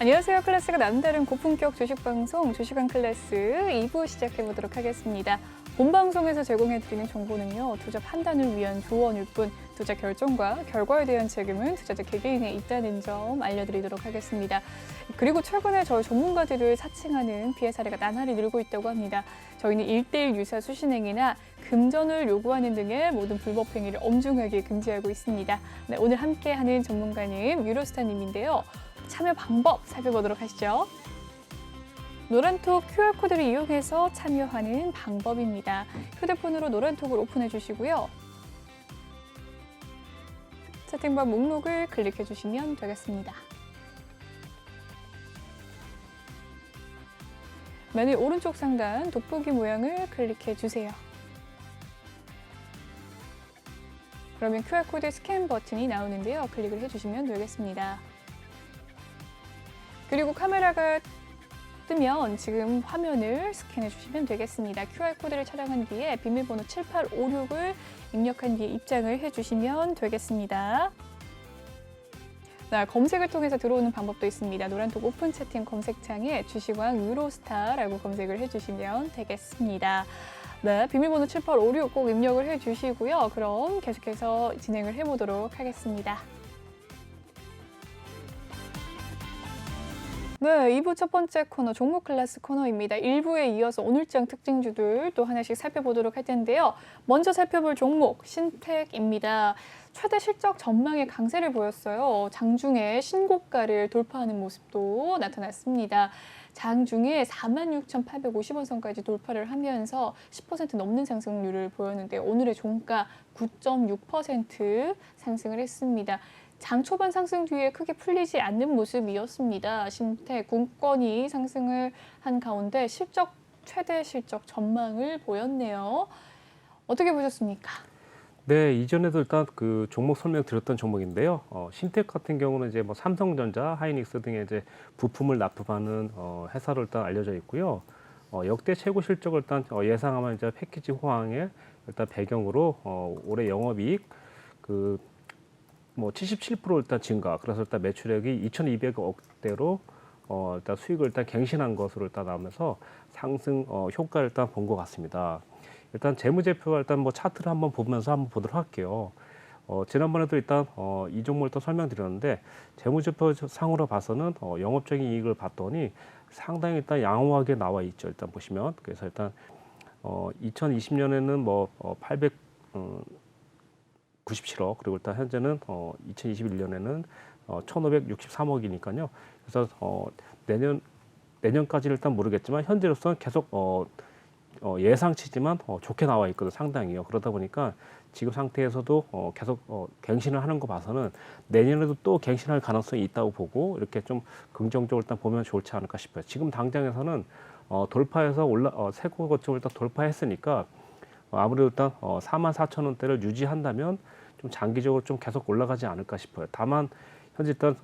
안녕하세요. 클래스가 남다른 고품격 주식방송 주식왕 클래스 2부 시작해보도록 하겠습니다. 본 방송에서 제공해드리는 정보는요, 투자 판단을 위한 조언일 뿐 투자 결정과 결과에 대한 책임은 투자자 개개인에 있다는 점 알려드리도록 하겠습니다. 그리고 최근에 저희 전문가들을 사칭하는 피해 사례가 나날이 늘고 있다고 합니다. 저희는 1:1 유사 수신행위나 금전을 요구하는 등의 모든 불법 행위를 엄중하게 금지하고 있습니다. 네, 오늘 함께하는 전문가님 유로스타님인데요. 참여 방법 살펴보도록 하시죠. 노란톡 QR코드를 이용해서 참여하는 방법입니다. 휴대폰으로 노란톡을 오픈해 주시고요. 채팅방 목록을 클릭해 주시면 되겠습니다. 메뉴 오른쪽 상단 돋보기 모양을 클릭해 주세요. 그러면 QR코드 스캔 버튼이 나오는데요. 클릭을 해주시면 되겠습니다. 그리고 카메라가 뜨면 지금 화면을 스캔해 주시면 되겠습니다. QR코드를 촬영한 뒤에 비밀번호 7856을 입력한 뒤에 입장을 해주시면 되겠습니다. 네, 검색을 통해서 들어오는 방법도 있습니다. 노란톡 오픈 채팅 검색창에 주식왕 유로스타라고 검색을 해주시면 되겠습니다. 네, 비밀번호 7856 꼭 입력을 해주시고요. 그럼 계속해서 진행을 해보도록 하겠습니다. 네, 2부 첫 번째 코너 종목 클래스 코너입니다. 1부에 이어서 오늘장 특징주들 또 하나씩 살펴보도록 할 텐데요. 먼저 살펴볼 종목 신택입니다. 최대 실적 전망의 강세를 보였어요. 장중에 신고가를 돌파하는 모습도 나타났습니다. 장중에 46,850원 선까지 돌파를 하면서 10% 넘는 상승률을 보였는데 오늘의 종가 9.6% 상승을 했습니다. 장 초반 상승 뒤에 크게 풀리지 않는 모습이었습니다. 신택군권이 상승을 한 가운데 최대 실적 전망을 보였네요. 어떻게 보셨습니까? 네, 이전에도 일단 그 종목 설명드렸던 종목인데요. 신택 같은 경우는 이제 뭐 삼성전자, 하이닉스 등의 이제 부품을 납품하는 회사로 일단 알려져 있고요. 역대 최고 실적을 일단 예상하면 이제 패키지 호황의 일단 배경으로 올해 영업이익 뭐 77% 일단 증가. 그래서 일단 매출액이 2,200억대로 일단 수익을 일단 갱신한 것으로 일단 나오면서 상승 효과를 일단 본 것 같습니다. 일단 재무제표가 일단 뭐 차트를 한번 보면서 한번 보도록 할게요. 지난번에도 일단 이 종목을 또 설명드렸는데 재무제표 상으로 봐서는 영업적인 이익을 봤더니 상당히 일단 양호하게 나와 있죠. 일단 보시면 그래서 일단 2020년에는 뭐 897억 그리고 일단 현재는 2021년에는 1,563억이니까요. 그래서 내년까지는 일단 모르겠지만 현재로서는 계속 예상치지만 좋게 나와 있거든요. 상당히요. 그러다 보니까 지금 상태에서도 계속 갱신을 하는 거 봐서는 내년에도 또 갱신할 가능성이 있다고 보고 이렇게 좀 긍정적으로 일단 보면 좋지 않을까 싶어요. 지금 당장에서는 돌파해서 세고 거점을 일단 돌파했으니까 아무래도 일단 44,000원대를 유지한다면 좀 장기적으로 좀 계속 올라가지 않을까 싶어요. 다만 현재 일단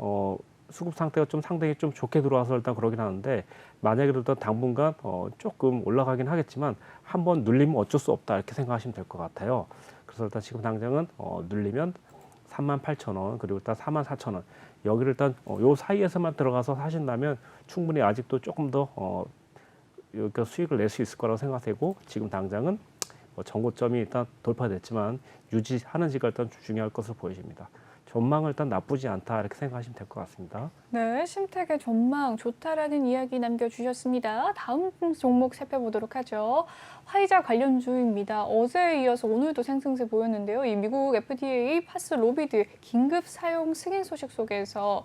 수급 상태가 좀 상당히 좀 좋게 들어와서 일단 그러긴 하는데 만약에 일단 당분간 조금 올라가긴 하겠지만 한번 눌리면 어쩔 수 없다 이렇게 생각하시면 될 것 같아요. 그래서 일단 지금 당장은 눌리면 38,000원 그리고 일단 44,000원 여기를 일단 요 사이에서만 들어가서 사신다면 충분히 아직도 조금 더 여기가 수익을 낼 수 있을 거라고 생각되고 지금 당장은 전고점이 일단 돌파됐지만 유지하는지가 일단 중요할 것으로 보여집니다. 전망은 일단 나쁘지 않다 이렇게 생각하시면 될 것 같습니다. 네, 신택의 전망 좋다라는 이야기 남겨주셨습니다. 다음 종목 살펴보도록 하죠. 화이자 관련주입니다. 어제에 이어서 오늘도 상승세 보였는데요. 이 미국 FDA 파스로비드 긴급 사용 승인 소식 속에서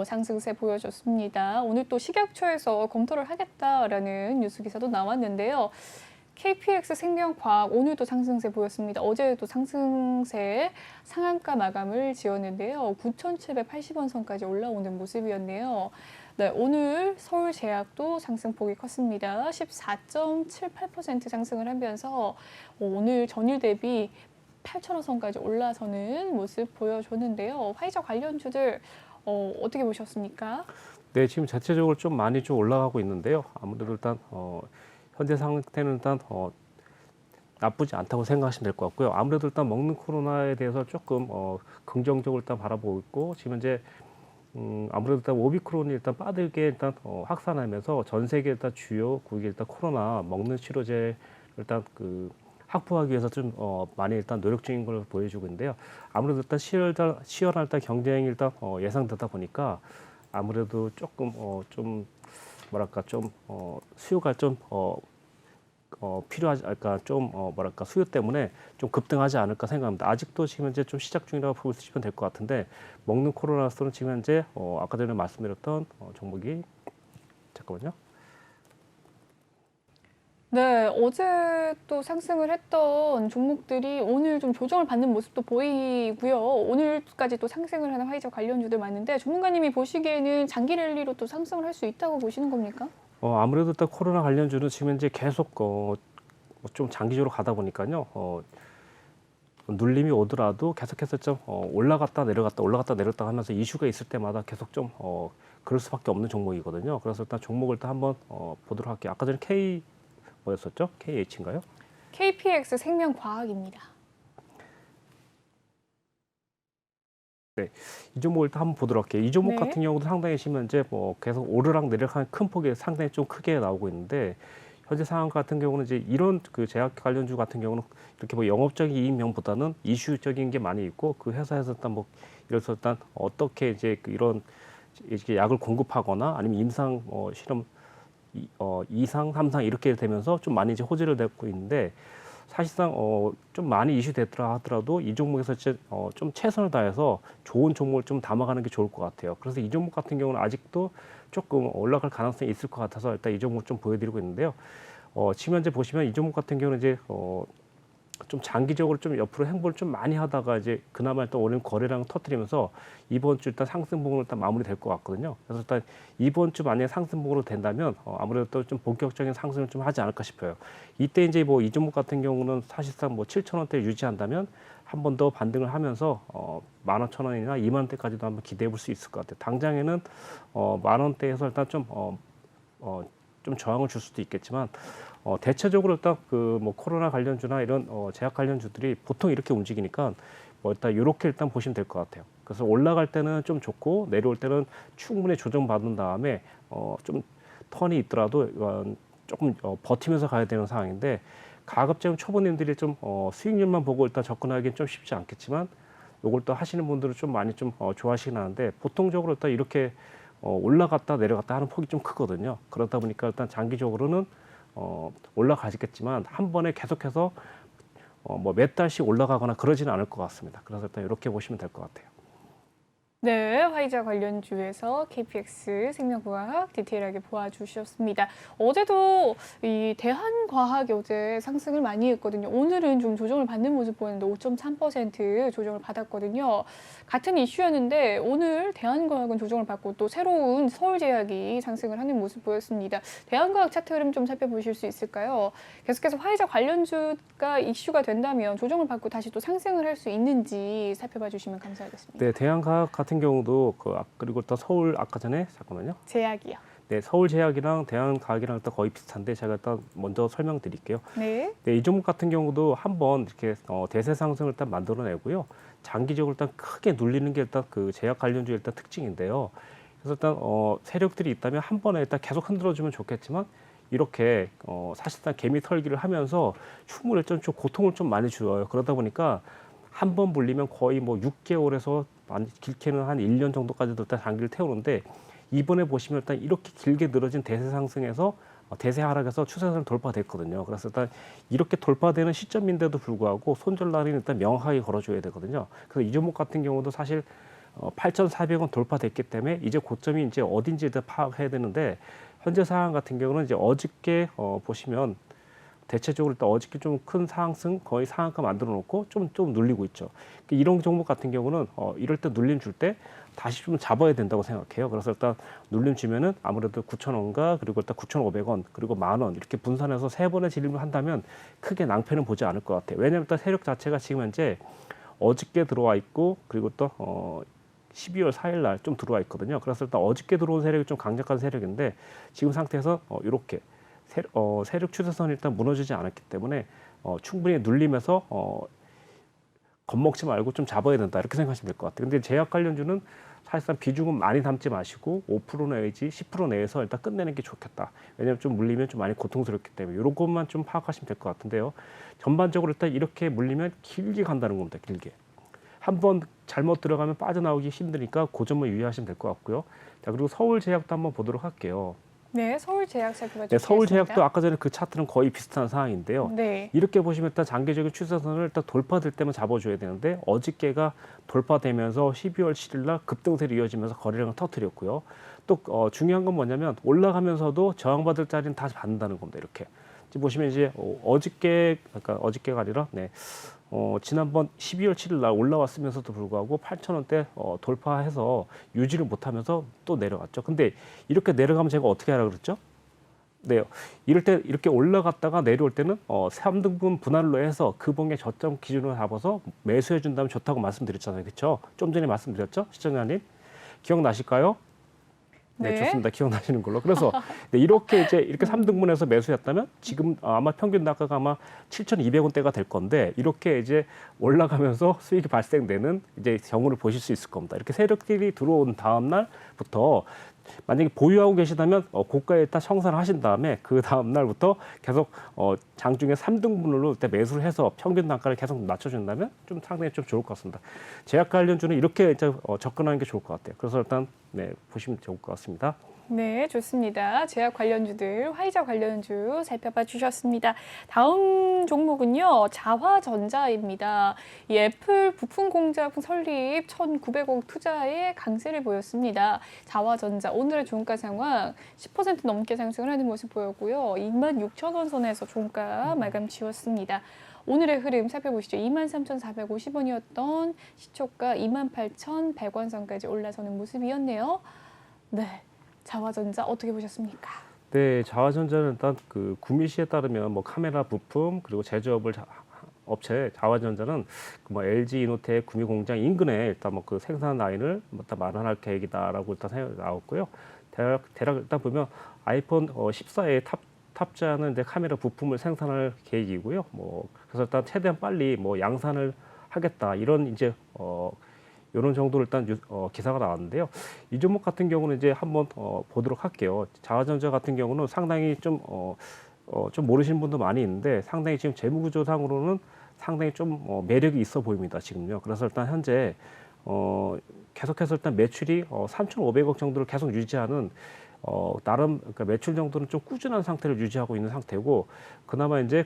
상승세 보여줬습니다. 오늘 또 식약처에서 검토를 하겠다라는 뉴스 기사도 나왔는데요. KPX 생명과학 오늘도 상승세 보였습니다. 어제도 상승세 상한가 마감을 지었는데요. 9,780원 선까지 올라오는 모습이었네요. 네, 오늘 서울제약도 상승폭이 컸습니다. 14.78% 상승을 하면서 오늘 전일 대비 8,000원 선까지 올라서는 모습 보여줬는데요. 화이자 관련주들 어떻게 보셨습니까? 네, 지금 자체적으로 좀 많이 좀 올라가고 있는데요. 아무래도 일단 현재 상태는 일단 나쁘지 않다고 생각하시면 될 것 같고요. 아무래도 일단 먹는 코로나에 대해서 조금 긍정적으로 일단 바라보고 있고 지금 이제 아무래도 일단 오미크론이 일단 빠르게 일단 확산하면서 전 세계 일단 주요 국이 일단 코로나 먹는 치료제 일단 그 확보하기 위해서 좀 많이 일단 노력 중인 걸 보여주고 있는데요. 아무래도 일단 치열한 일단 경쟁이 일단 예상되다 보니까 아무래도 조금 좀 뭐랄까 좀 수요가 좀 필요하지, 그러니까 좀 뭐랄까 수요 때문에 좀 급등하지 않을까 생각합니다. 아직도 지금 현재 좀 시작 중이라고 보시면 될 것 같은데 먹는 코로나로서는 지금 현재 아까 전에 말씀드렸던 종목이 잠깐만요. 네, 어제 또 상승을 했던 종목들이 오늘 좀 조정을 받는 모습도 보이고요. 오늘까지 또 상승을 하는 화이자 관련주들 많은데 전문가님이 보시기에는 장기 랠리로 또 상승을 할 수 있다고 보시는 겁니까? 아무래도 일단 코로나 관련주는 지금 현재 계속 좀 장기적으로 가다 보니까요. 눌림이 오더라도 계속해서 좀 올라갔다 내렸다 하면서 이슈가 있을 때마다 계속 좀 그럴 수밖에 없는 종목이거든요. 그래서 일단 종목을 일단 한번 보도록 할게요. 아까 전에 뭐였었죠? KH인가요? KPX 생명과학입니다. 네, 이 종목 일단 한번 보도록 할게요. 이 종목 네. 같은 경우도 상당히 지금 현재 계속 오르락 내리락하는 큰 폭이 상당히 좀 크게 나오고 있는데 현재 상황 같은 경우는 이제 이런 그 제약 관련주 같은 경우는 이렇게 뭐 영업적인 이익면보다는 이슈적인 게 많이 있고 그 회사에서 일단 이래서 일단 어떻게 이제 이런 이렇게 약을 공급하거나 아니면 임상 실험 2상, 3상 이렇게 되면서 좀 많이 이제 호재를 내고 있는데 사실상 좀 많이 이슈됐더라 하더라도 이 종목에서 좀 최선을 다해서 좋은 종목을 좀 담아가는 게 좋을 것 같아요. 그래서 이 종목 같은 경우는 아직도 조금 올라갈 가능성이 있을 것 같아서 일단 이 종목 좀 보여드리고 있는데요. 지금 현재 보시면 이 종목 같은 경우는 이제 좀 장기적으로 좀 옆으로 행보를 좀 많이 하다가 이제 그나마 일단 오늘 거래량 터뜨리면서 이번 주 일단 상승봉으로 일단 마무리될 것 같거든요. 그래서 일단 이번 주 만약에 상승봉으로 된다면 아무래도 또 좀 본격적인 상승을 좀 하지 않을까 싶어요. 이때 이제 뭐 이 종목 같은 경우는 사실상 뭐 7,000원대 유지한다면 한 번 더 반등을 하면서 15,000원이나 2만 원대까지도 한번 기대해 볼 수 있을 것 같아요. 당장에는 만 원대에서 일단 좀 저항을 줄 수도 있겠지만 대체적으로 일단 그 뭐 코로나 관련주나 이런 제약 관련주들이 보통 이렇게 움직이니까 뭐 일단 이렇게 일단 보시면 될 것 같아요. 그래서 올라갈 때는 좀 좋고 내려올 때는 충분히 조정받은 다음에 좀 턴이 있더라도 조금 버티면서 가야 되는 상황인데 가급적 초보님들이 좀 수익률만 보고 일단 접근하기는 좀 쉽지 않겠지만 요걸 또 하시는 분들은 좀 많이 좀 좋아하시긴 하는데 보통적으로 일단 이렇게 올라갔다 내려갔다 하는 폭이 좀 크거든요. 그러다 보니까 일단 장기적으로는 올라가겠지만 한 번에 계속해서 뭐 몇 달씩 올라가거나 그러지는 않을 것 같습니다. 그래서 일단 이렇게 보시면 될 것 같아요. 네, 화이자 관련주에서 KPX 생명과학 디테일하게 보아주셨습니다. 어제도 이 대한과학이 어제 상승을 많이 했거든요. 오늘은 좀 조정을 받는 모습 보였는데 5.3% 조정을 받았거든요. 같은 이슈였는데 오늘 대한과학은 조정을 받고 또 새로운 서울제약이 상승을 하는 모습 보였습니다. 대한과학 차트 흐름 좀 살펴보실 수 있을까요? 계속해서 화이자 관련주가 이슈가 된다면 조정을 받고 다시 또 상승을 할 수 있는지 살펴봐 주시면 감사하겠습니다. 네, 대한과학 같은 경우도 그리고 또 서울 아까 전에 잠깐만요. 제약이요. 네, 서울제약이랑 대한과학이랑 일단 거의 비슷한데 제가 일단 먼저 설명드릴게요. 네. 네, 이 종목 같은 경우도 한번 이렇게 대세 상승을 일단 만들어내고요. 장기적으로 일단 크게 눌리는 게 일단 그 제약 관련주 일단 특징인데요. 그래서 일단 세력들이 있다면 한 번에 일단 계속 흔들어주면 좋겠지만 이렇게 사실상 개미 털기를 하면서 충분히 좀 고통을 좀 많이 줘요. 그러다 보니까 한 번 불리면 거의 뭐 6개월에서 길게는 한 1년 정도까지도 일단 장기를 태우는데 이번에 보시면 일단 이렇게 길게 늘어진 대세 상승에서 대세 하락에서 추세선을 돌파됐거든요. 그래서 일단 이렇게 돌파되는 시점인데도 불구하고 손절라인은 일단 명확하게 걸어줘야 되거든요. 그래서 이 종목 같은 경우도 사실 8,400원 돌파됐기 때문에 이제 고점이 이제 어딘지 일단 파악해야 되는데 현재 상황 같은 경우는 이제 어저께 보시면 대체적으로 일단 어저께 좀 큰 상승 거의 상한가 만들어 놓고 좀 눌리고 있죠. 이런 종목 같은 경우는 이럴 때 눌림 줄 때 다시 좀 잡아야 된다고 생각해요. 그래서 일단 눌림 주면은 아무래도 9,000원과 그리고 일단 9,500원 그리고 10,000원 이렇게 분산해서 세 번의 진입을 한다면 크게 낭패는 보지 않을 것 같아요. 왜냐하면 일단 세력 자체가 지금 현재 어저께 들어와 있고 그리고 또 12월 4일 날 좀 들어와 있거든요. 그래서 일단 어저께 들어온 세력이 좀 강력한 세력인데 지금 상태에서 이렇게 세력 추세선이 일단 무너지지 않았기 때문에 충분히 눌림에서 겁먹지 말고 좀 잡아야 된다 이렇게 생각하시면 될 것 같아요. 근데 제약 관련주는 사실상 비중은 많이 담지 마시고 5% 내지 10% 내에서 일단 끝내는 게 좋겠다. 왜냐하면 좀 물리면 좀 많이 고통스럽기 때문에 이런 것만 좀 파악하시면 될 것 같은데요. 전반적으로 일단 이렇게 물리면 길게 간다는 겁니다. 길게. 한번 잘못 들어가면 빠져나오기 힘드니까 그 점을 유의하시면 될 것 같고요. 자, 그리고 서울제약도 한번 보도록 할게요. 네, 서울제약 살펴봐 네, 주시겠습니다. 서울제약도 아까 전에 그 차트는 거의 비슷한 상황인데요. 네. 이렇게 보시면 일단 장기적인 추세선을 일단 돌파될 때만 잡아줘야 되는데 어저께가 돌파되면서 12월 7일 날 급등세로 이어지면서 거래량을 터뜨렸고요. 또 중요한 건 뭐냐면 올라가면서도 저항받을 자리는 다시 받는다는 겁니다. 이렇게 지금 보시면 이제 어저께가 아니라 지난번 12월 7일 날 올라왔으면서도 불구하고 8,000원대 돌파해서 유지를 못하면서 또 내려갔죠. 근데 이렇게 내려가면 제가 어떻게 하라 그랬죠? 네, 이럴 때 이렇게 올라갔다가 내려올 때는 3등분 분할로 해서 그 봉의 저점 기준으로 잡아서 매수해 준다면 좋다고 말씀드렸잖아요. 그렇죠? 좀 전에 말씀드렸죠? 시청자님 기억나실까요? 네, 네. 좋습니다. 기억나시는 걸로. 그래서 네, 이렇게 3등분해서 매수했다면 지금 아마 평균 단가가 아마 7,200원대가 될 건데 이렇게 이제 올라가면서 수익이 발생되는 이제 경우를 보실 수 있을 겁니다. 이렇게 세력들이 들어온 다음 날부터 만약에 보유하고 계시다면 고가에 일단 청산을 하신 다음에 그 다음 날부터 계속 장중에 3등분으로 일단 매수를 해서 평균 단가를 계속 낮춰준다면 좀 상당히 좀 좋을 것 같습니다. 제약 관련주는 이렇게 이제 접근하는 게 좋을 것 같아요. 그래서 일단 네, 보시면 좋을 것 같습니다. 네, 좋습니다. 제약 관련주들, 화이자 관련주 살펴봐 주셨습니다. 다음 종목은요, 자화전자입니다. 이 애플 부품 공장 설립 1,900억 투자에 강세를 보였습니다. 자화전자 오늘의 종가 상황 10% 넘게 상승을 하는 모습 보였고요. 26,000원 선에서 종가 마감 지었습니다. 오늘의 흐름 살펴보시죠. 23,450원이었던 시초가 28,100원 선까지 올라서는 모습이었네요. 네. 자화전자 어떻게 보셨습니까? 네, 자화전자는 일단 그 구미 시에 따르면 뭐 카메라 부품 그리고 제조업을 업체 자화전자는 뭐 LG 이노텍 구미 공장 인근에 일단 뭐 그 생산 라인을 일단 마련할 계획이다라고 일단 나왔고요. 대략 일단 보면 아이폰 14에 탑재하는 이제 카메라 부품을 생산할 계획이고요. 뭐 그래서 일단 최대한 빨리 뭐 양산을 하겠다 이런 이제 이런 정도로 일단 기사가 나왔는데요. 이 종목 같은 경우는 이제 한번 보도록 할게요. 자화전자 같은 경우는 상당히 좀 모르시는 분도 많이 있는데 상당히 지금 재무구조상으로는 상당히 좀 매력이 있어 보입니다. 지금요. 그래서 일단 현재 계속해서 일단 매출이 3,500억 정도를 계속 유지하는 나름 그러니까 매출 정도는 좀 꾸준한 상태를 유지하고 있는 상태고 그나마 이제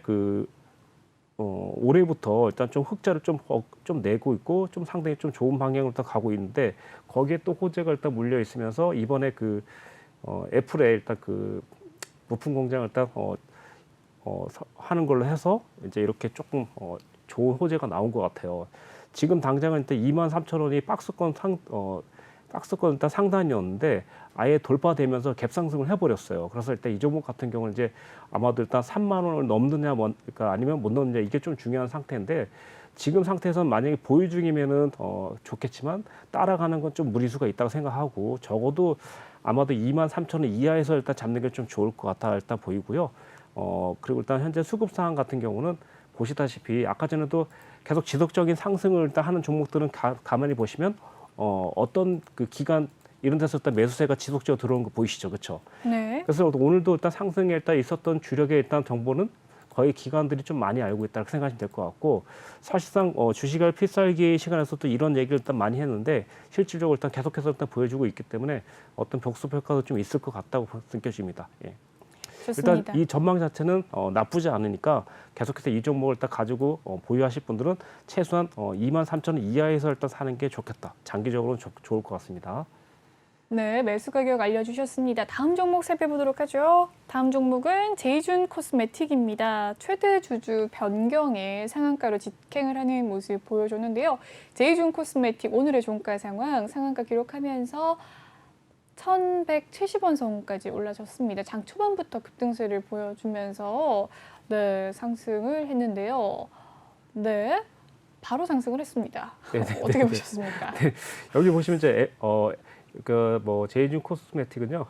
올해부터 일단 좀 흑자를 좀 내고 있고 좀 상당히 좀 좋은 방향으로 일단 가고 있는데 거기에 또 호재가 일단 물려 있으면서 이번에 애플에 일단 그 부품 공장을 일단 하는 걸로 해서 이제 이렇게 조금 좋은 호재가 나온 것 같아요. 지금 당장은 일단 23,000원이 박스권 일단 상단이었는데 아예 돌파되면서 갭상승을 해버렸어요. 그래서 일단 이 종목 같은 경우는 이제 아마도 일단 3만 원을 넘느냐, 그러니까 아니면 못 넘느냐 이게 좀 중요한 상태인데 지금 상태에서는 만약에 보유 중이면은 좋겠지만 따라가는 건 좀 무리수가 있다고 생각하고 적어도 아마도 23,000원 이하에서 일단 잡는 게 좀 좋을 것 같아 일단 보이고요. 그리고 일단 현재 수급 상황 같은 경우는 보시다시피 아까 전에도 계속 지속적인 상승을 일단 하는 종목들은 가만히 보시면 어떤 그 기간 이런 데서 일단 매수세가 지속적으로 들어오는 거 보이시죠, 그렇죠? 네. 그래서 오늘도 일단 상승에 일단 있었던 주력의 일단 정보는 거의 기관들이 좀 많이 알고 있다고 생각하시면 될 것 같고 사실상 주식알 필살기 시간에서도 이런 얘기를 일단 많이 했는데 실질적으로 일단 계속해서 일단 보여주고 있기 때문에 어떤 벽수 효과도 좀 있을 것 같다고 느껴집니다. 예. 좋습니다. 일단 이 전망 자체는 나쁘지 않으니까 계속해서 이 종목을 일단 가지고 보유하실 분들은 최소한 23,000원 이하에서 일단 사는 게 좋겠다. 장기적으로는 좋을 것 같습니다. 네, 매수 가격 알려주셨습니다. 다음 종목 살펴보도록 하죠. 다음 종목은 제이준 코스메틱입니다. 최대 주주 변경에 상한가로 직행을 하는 모습 보여줬는데요. 제이준 코스메틱 오늘의 종가 상황 상한가 기록하면서 1,170원 선까지 올라섰습니다. 장 초반부터 급등세를 보여주면서 네, 상승을 했는데요. 네, 바로 상승을 했습니다. 어떻게 보셨습니까? 네, 여기 보시면 이제 뭐 제이준 코스메틱은요.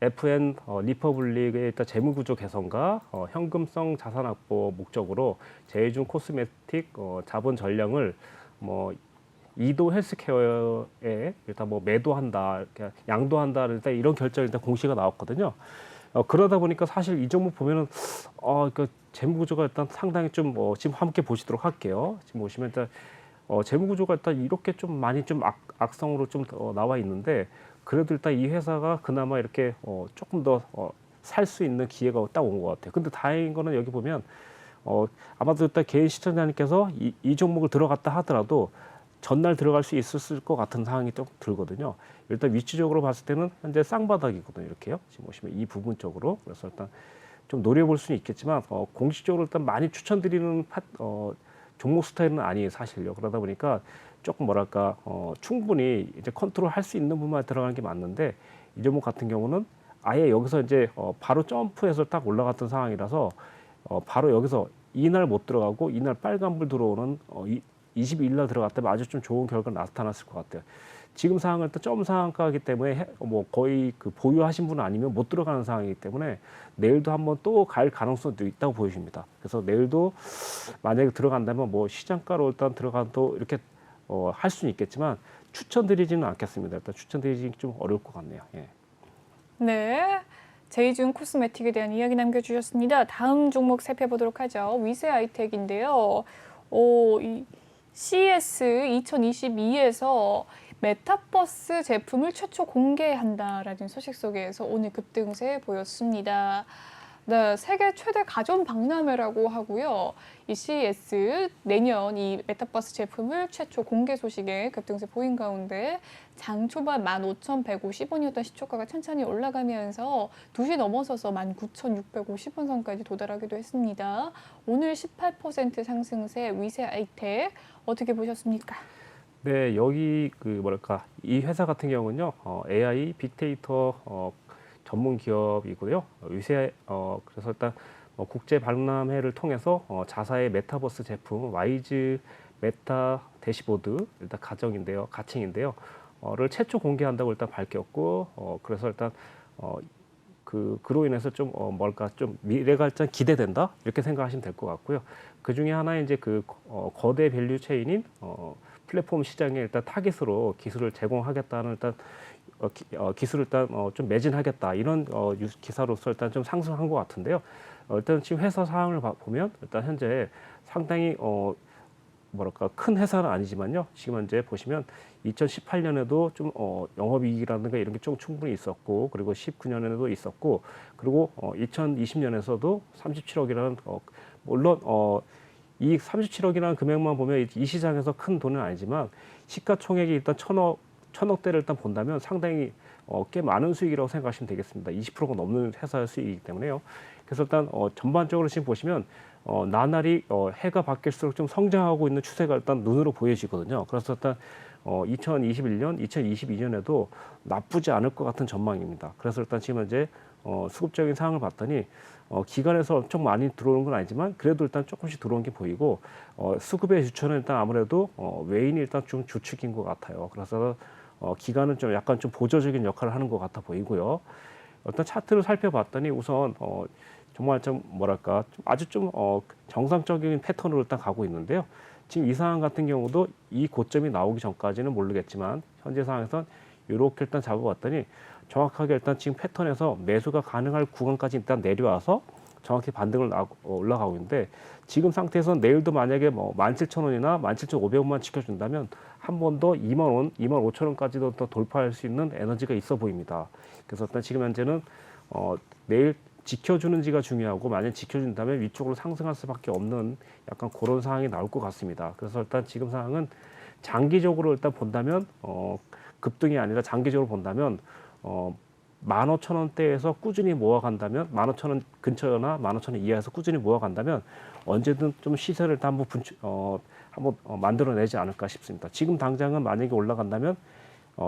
FN 리퍼블릭의 일단 재무구조 개선과 현금성 자산 확보 목적으로 제이준 코스메틱 자본 전량을 뭐 이도 헬스케어에 일단 뭐 매도한다, 이렇게 양도한다, 일단 이런 결정이 일단 공시가 나왔거든요. 그러다 보니까 사실 이 종목 보면은 그 재무 구조가 일단 상당히 좀 지금 함께 보시도록 할게요. 지금 보시면 일단 재무 구조가 일단 이렇게 좀 많이 좀 악성으로 좀 나와 있는데 그래도 일단 이 회사가 그나마 이렇게 조금 더 살 수 있는 기회가 딱 온 것 같아요. 근데 다행인 거는 여기 보면 아마도 일단 개인 시청자님께서 이 종목을 들어갔다 하더라도 전날 들어갈 수 있었을 것 같은 상황이 좀 들거든요. 일단 위치적으로 봤을 때는 현재 쌍바닥이거든요. 이렇게요. 지금 보시면 이 부분 쪽으로. 그래서 일단 좀 노려볼 수는 있겠지만 공식적으로 일단 많이 추천드리는 종목 스타일은 아니에요. 사실요. 그러다 보니까 조금 뭐랄까 충분히 이제 컨트롤 할 수 있는 부분만 들어가는 게 맞는데 이 종목 같은 경우는 아예 여기서 이제 바로 점프해서 딱 올라갔던 상황이라서 바로 여기서 이날 못 들어가고 이날 빨간불 들어오는 22일 날 들어갔다면 아주 좀 좋은 결과가 나타났을 것 같아요. 지금 상황은 또 점 상한가이기 때문에 뭐 거의 그 보유하신 분 아니면 못 들어가는 상황이기 때문에 내일도 한번 또 갈 가능성도 있다고 보여집니다. 그래서 내일도 만약에 들어간다면 뭐 시장가로 일단 들어가도 이렇게 할 수는 있겠지만 추천드리지는 않겠습니다. 일단 추천드리기 좀 어려울 것 같네요. 예. 네. 제이준 코스메틱에 대한 이야기 남겨주셨습니다. 다음 종목 살펴보도록 하죠. 위세 아이텍인데요. 이 CES 2022에서 메타버스 제품을 최초 공개한다라는 소식 속에서 오늘 급등세 보였습니다. 네, 세계 최대 가전 박람회라고 하고요. 이 CES 내년 이 메타버스 제품을 최초 공개 소식에 급등세 보인 가운데 장 초반 15,150원이었던 시초가가 천천히 올라가면서 2시 넘어서서 19,650원 선까지 도달하기도 했습니다. 오늘 18% 상승세 위세 아이텍 어떻게 보셨습니까? 네, 여기 그 뭐랄까 이 회사 같은 경우는요, AI 빅데이터 전문 기업이고요. 위세 그래서 일단 국제 박람회를 통해서 자사의 메타버스 제품 와이즈 메타 대시보드 일단 가칭인데요. 를 최초 공개한다고 일단 밝혔고 그래서 일단 그로 인해서 좀 뭘까 좀 미래가 일단 기대된다 이렇게 생각하시면 될 것 같고요. 그 중에 하나 이제 그 거대 밸류 체인인 플랫폼 시장에 일단 타깃으로 기술을 제공하겠다는 일단 기술을 일단 좀 매진하겠다 이런 기사로서 일단 좀 상승한 것 같은데요. 일단 지금 회사 상황을 보면 일단 현재 상당히 뭐랄까 큰 회사는 아니지만요. 지금 현재 보시면 2018년에도 좀 영업이익이라든가 이런 게 좀 충분히 있었고 그리고 19년에도 있었고 그리고 2020년에서도 37억이라는 물론 이 37억이라는 금액만 보면 이 시장에서 큰 돈은 아니지만 시가총액이 일단 천억대를 일단 본다면 상당히 꽤 많은 수익이라고 생각하시면 되겠습니다. 20%가 넘는 회사의 수익이기 때문에요. 그래서 일단 전반적으로 지금 보시면 나날이 해가 바뀔수록 좀 성장하고 있는 추세가 일단 눈으로 보여지거든요. 그래서 일단 2021년, 2022년에도 나쁘지 않을 것 같은 전망입니다. 그래서 일단 지금 현재 수급적인 상황을 봤더니 기관에서 엄청 많이 들어오는 건 아니지만 그래도 일단 조금씩 들어온 게 보이고 수급의 주체는 일단 아무래도 외인이 일단 좀 주축인 것 같아요. 그래서 기관은 좀 약간 좀 보조적인 역할을 하는 것 같아 보이고요. 일단 차트를 살펴봤더니 우선 정말 좀 뭐랄까 아주 좀 정상적인 패턴으로 일단 가고 있는데요. 지금 이 상황 같은 경우도 이 고점이 나오기 전까지는 모르겠지만 현재 상황에선 이렇게 일단 잡아봤더니 정확하게 일단 지금 패턴에서 매수가 가능할 구간까지 일단 내려와서 정확히 반등을 올라가고 있는데 지금 상태에서는 내일도 만약에 뭐 17,000원이나 17,500원만 지켜준다면 한 번 더 2만 원, 2만 5천 원까지도 더 돌파할 수 있는 에너지가 있어 보입니다. 그래서 일단 지금 현재는 내일 지켜주는지가 중요하고 만약 지켜준다면 위쪽으로 상승할 수밖에 없는 약간 그런 상황이 나올 것 같습니다. 그래서 일단 지금 상황은 장기적으로 일단 본다면 급등이 아니라 장기적으로 본다면 15,000원대에서 꾸준히 모아간다면 15,000원 근처나 15,000원 이하에서 꾸준히 모아간다면 언제든 좀 시세를 일단 한번 만들어내지 않을까 싶습니다. 지금 당장은 만약에 올라간다면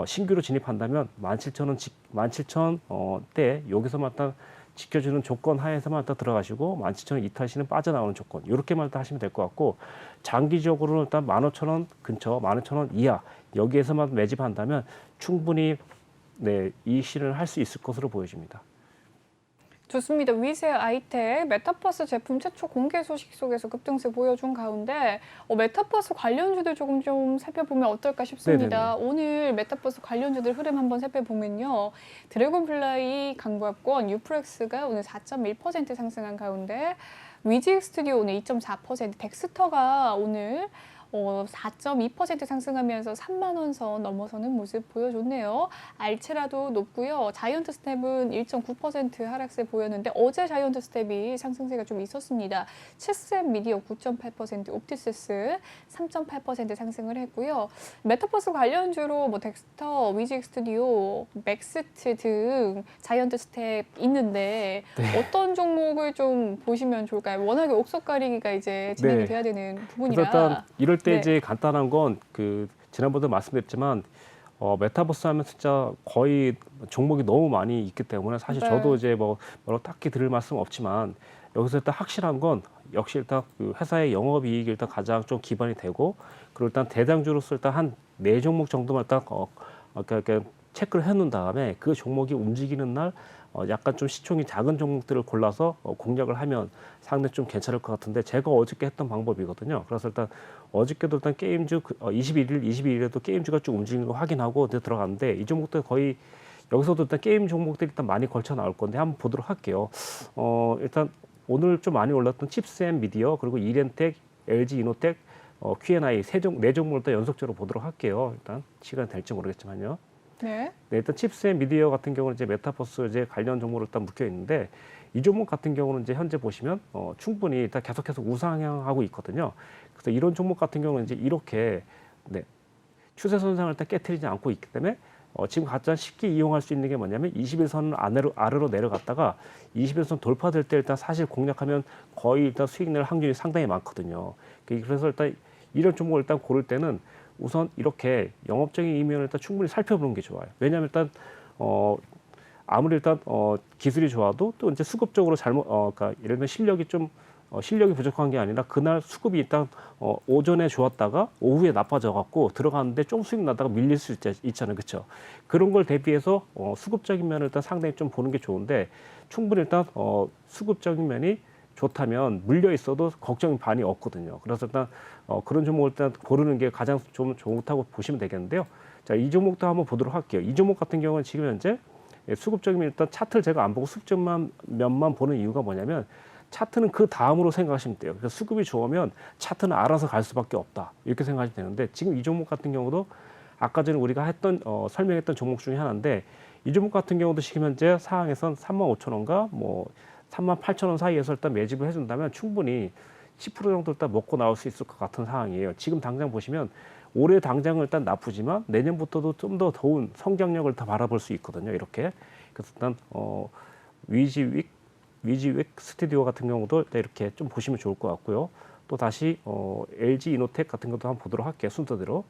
신규로 진입한다면 17,000원 17,000원대 여기서만 딱 지켜주는 조건 하에서만 딱 들어가시고 17,000원 이탈시는 빠져나오는 조건 이렇게만 딱 하시면 될 것 같고 장기적으로는 일단 15,000원 근처 15,000원 이하 여기에서만 매집한다면 충분히 이 실을 할 수 있을 것으로 보여집니다. 좋습니다. 위세 아이텍 메타버스 제품 최초 공개 소식 속에서 급등세 보여준 가운데 메타버스 관련주들 조금 좀 살펴보면 어떨까 싶습니다. 오늘 메타버스 관련주들 흐름 한번 살펴보면요. 드래곤플라이 강보합권 유프렉스가 오늘 4.1% 상승한 가운데 위직 스튜디오 오늘 2.4%, 덱스터가 오늘 4.2% 상승하면서 3만 원 선 넘어서는 모습 보여줬네요. 알체라도 높고요. 자이언트 스텝은 1.9% 하락세 보였는데 어제 자이언트 스텝이 상승세가 좀 있었습니다. 체스앤 미디어 9.8%, 옵티스스 3.8% 상승을 했고요. 메타버스 관련주로 뭐 덱스터, 위직 스튜디오, 맥스트 등 자이언트 스텝 있는데 어떤 종목을 좀 보시면 좋을까요? 워낙에 옥석 가리기가 이제 진행이 돼야 되는 부분이라. 일단 이럴 때 네. 이제 간단한 건 지난번에도 말씀드렸지만 메타버스 하면 진짜 거의 종목이 너무 많이 있기 때문에 사실 네. 저도 이제 뭐라고 딱히 드릴 말씀 없지만 여기서 일단 확실한 건 역시 일단 그 회사의 영업이익이 일단 가장 좀 기반이 되고 그리고 일단 대장주로서 일단 한 4종목 정도만 일단 이렇게 체크를 해놓은 다음에 그 종목이 움직이는 날 약간 좀 시총이 작은 종목들을 골라서 공략을 하면 상당히 좀 괜찮을 것 같은데 제가 어저께 했던 방법이거든요. 그래서 일단 어저께도 일단 게임주 21일에도 게임주가 쭉 움직이는 거 확인하고 들어갔는데 이 종목들 거의 여기서도 일단 게임 종목들이 일단 많이 걸쳐 나올 건데 한번 보도록 할게요. 일단 오늘 좀 많이 올랐던 칩스앤 미디어 그리고 이렌텍, LG 이노텍, Q&I 네 종목을 일단 연속적으로 보도록 할게요. 일단 시간 될지 모르겠지만요. 네. 네, 일단 칩스앤 미디어 같은 경우는 이제 메타버스 이제 관련 종목으로 일단 묶여 있는데 이 종목 같은 경우는 이제 현재 보시면 충분히 일단 계속해서 우상향하고 있거든요. 그래서 이런 종목 같은 경우는 이제 이렇게 추세 선상을 일단 깨트리지 않고 있기 때문에 지금 가장 쉽게 이용할 수 있는 게 뭐냐면 21선 아래로 내려갔다가 21선 돌파될 때 일단 사실 공략하면 거의 일단 수익 낼 확률이 상당히 많거든요. 그래서 일단 이런 종목을 일단 고를 때는 우선 이렇게 영업적인 이면을 일단 충분히 살펴보는 게 좋아요. 왜냐하면 일단 아무리 일단 기술이 좋아도 또 이제 수급적으로 그러니까 예를 들면 실력이 부족한 게 아니라 그날 수급이 일단 오전에 좋았다가 오후에 나빠져 갖고 들어갔는데 좀 수익 나다가 밀릴 수 있잖아요, 그렇죠? 그런 걸 대비해서 수급적인 면을 일단 상당히 좀 보는 게 좋은데 충분히 일단 수급적인 면이 좋다면 물려 있어도 걱정이 반이 없거든요. 그래서 일단 그런 종목을 일단 고르는 게 가장 좀 좋다고 보시면 되겠는데요. 자, 이 종목도 한번 보도록 할게요. 이 종목 같은 경우는 지금 현재 수급적인 면 일단 차트를 제가 안 보고 수급적인 면만 보는 이유가 뭐냐면 차트는 그 다음으로 생각하시면 돼요. 그래서 수급이 좋으면 차트는 알아서 갈 수밖에 없다. 이렇게 생각하시면 되는데 지금 이 종목 같은 경우도 아까 전에 우리가 설명했던 종목 중에 하나인데 이 종목 같은 경우도 지금 현재 상황에선 35,000원과 38,000원 사이에서 일단 매집을 해준다면 충분히 10% 정도 일단 먹고 나올 수 있을 것 같은 상황이에요. 지금 당장 보시면 올해 당장은 일단 나쁘지만 내년부터도 좀 더 더운 성장력을 다 바라볼 수 있거든요. 이렇게. 그래서 일단 위지윅 스튜디오 같은 경우도 이렇게 좀 보시면 좋을 것 같고요. 또 다시 LG 이노텍 같은 것도 한번 보도록 할게요. 순서대로.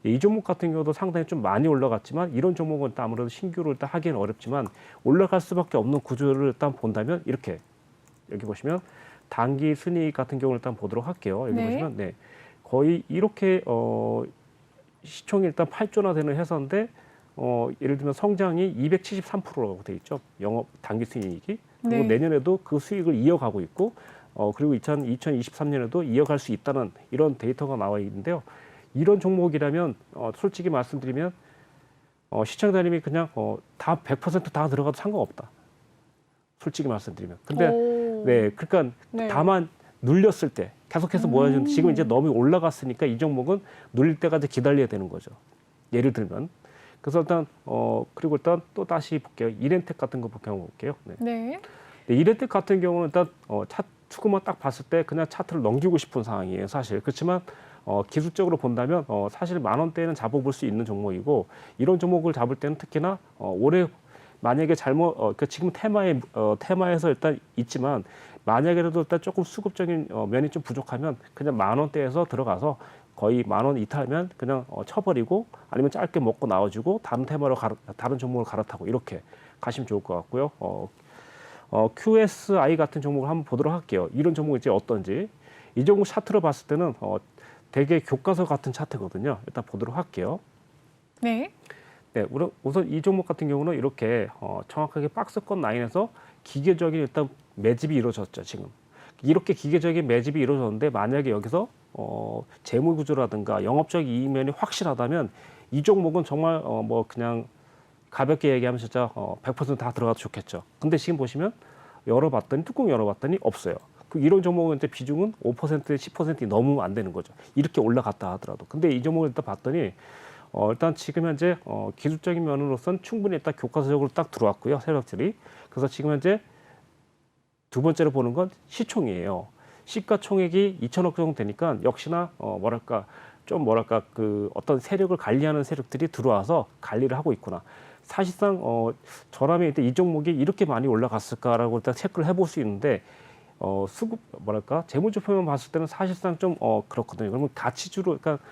이 종목 같은 경우도 상당히 좀 많이 올라갔지만 이런 종목은 일단 아무래도 신규로 일단 하기는 어렵지만 올라갈 수밖에 없는 구조를 일단 본다면 이렇게 여기 보시면 단기 순이익 같은 경우를 일단 보도록 할게요. 여기 보시면 거의 이렇게 시총이 일단 8조나 되는 회사인데 예를 들면 성장이 273%라고 돼 있죠. 영업 단기 순이익이. 그리고 내년에도 그 수익을 이어가고 있고 그리고 2023년에도 이어갈 수 있다는 이런 데이터가 나와 있는데요. 이런 종목이라면 솔직히 말씀드리면 시청자님이 그냥 다 100% 다 들어가도 상관없다. 솔직히 말씀드리면. 근데 그러니까 다만 눌렸을 때 계속해서 모아지는 지금 이제 너무 올라갔으니까 이 종목은 눌릴 때까지 기다려야 되는 거죠. 예를 들면. 그래서 일단 그리고 일단 또 다시 볼게요. 이렌텍 같은 거 볼게요. 이렌텍 같은 경우는 일단 투구만 딱 봤을 때 그냥 차트를 넘기고 싶은 상황이에요. 사실. 그렇지만 기술적으로 본다면 사실 10,000원대는 잡아볼 수 있는 종목이고 이런 종목을 잡을 때는 특히나 올해 만약에 지금 테마에서 일단 있지만 만약에라도 일단 조금 수급적인 면이 좀 부족하면 그냥 10,000원대에서 들어가서 거의 10,000원 이탈하면 그냥 쳐버리고 아니면 짧게 먹고 나와주고 다른 종목을 갈아타고 이렇게 가시면 좋을 것 같고요. QSI 같은 종목을 한번 보도록 할게요. 이런 종목이 이제 어떤지. 이 종목 차트로 봤을 때는 되게 교과서 같은 차트거든요. 일단 보도록 할게요. 네, 우선 이 종목 같은 경우는 이렇게 정확하게 박스권 라인에서 기계적인 일단 매집이 이루어졌죠, 지금. 이렇게 기계적인 매집이 이루어졌는데 만약에 여기서 재무 구조라든가 영업적 이익면이 확실하다면 이 종목은 정말 뭐 그냥 가볍게 얘기하면 진짜 100%다 들어가도 좋겠죠. 근데 지금 보시면 열어봤더니 뚜껑 열어봤더니 없어요. 그 이런 종목은 이제 비중은 5% 10% 넘으면 안 되는 거죠. 이렇게 올라갔다 하더라도. 근데 이 종목을 일단 봤더니 일단 지금 현재 기술적인 면으로선 충분히 일단 교과서적으로 딱 들어왔고요. 세력들이. 그래서 지금 현재 두 번째로 보는 건 시총이에요. 시가총액이 2천억 정도 되니까 역시나 뭐랄까 좀 뭐랄까 그 어떤 세력을 관리하는 세력들이 들어와서 관리를 하고 있구나. 사실상 저라면 일단 이 종목이 이렇게 많이 올라갔을까라고 일단 체크를 해볼 수 있는데 수급 뭐랄까 재무제표만 봤을 때는 사실상 좀 그렇거든요. 그러면 가치주로 그러니까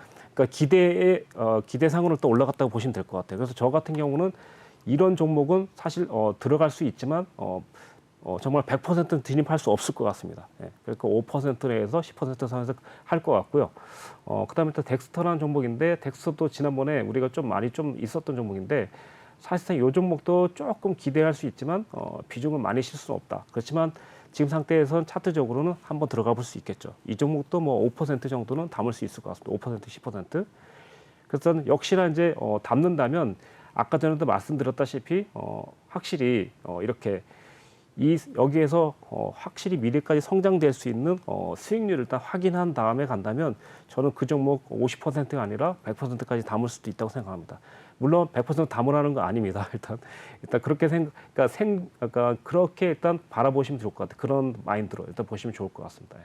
기대상으로 또 올라갔다고 보시면 될 것 같아요. 그래서 저 같은 경우는 이런 종목은 사실 들어갈 수 있지만 정말 100%는 진입할 수 없을 것 같습니다. 예, 그러니까 5% 내에서 10% 선에서 할 것 같고요. 그다음에 또 덱스터라는 종목인데 덱스터도 지난번에 우리가 좀 많이 좀 있었던 종목인데 사실상 이 종목도 조금 기대할 수 있지만 비중을 많이 실 수는 없다. 그렇지만 지금 상태에선 차트적으로는 한번 들어가 볼 수 있겠죠. 이 종목도 뭐 5% 정도는 담을 수 있을 것 같습니다. 5% 10%. 그래서 역시나 이제 담는다면 아까 전에도 말씀드렸다시피 확실히 이렇게 여기에서 확실히 미래까지 성장될 수 있는 수익률을 일단 확인한 다음에 간다면 저는 그 종목 50%가 아니라 100%까지 담을 수도 있다고 생각합니다. 물론 100% 담으라는 거 아닙니다. 일단 그렇게 그러니까 그렇게 일단 바라보시면 좋을 것 같아요. 그런 마인드로 일단 보시면 좋을 것 같습니다.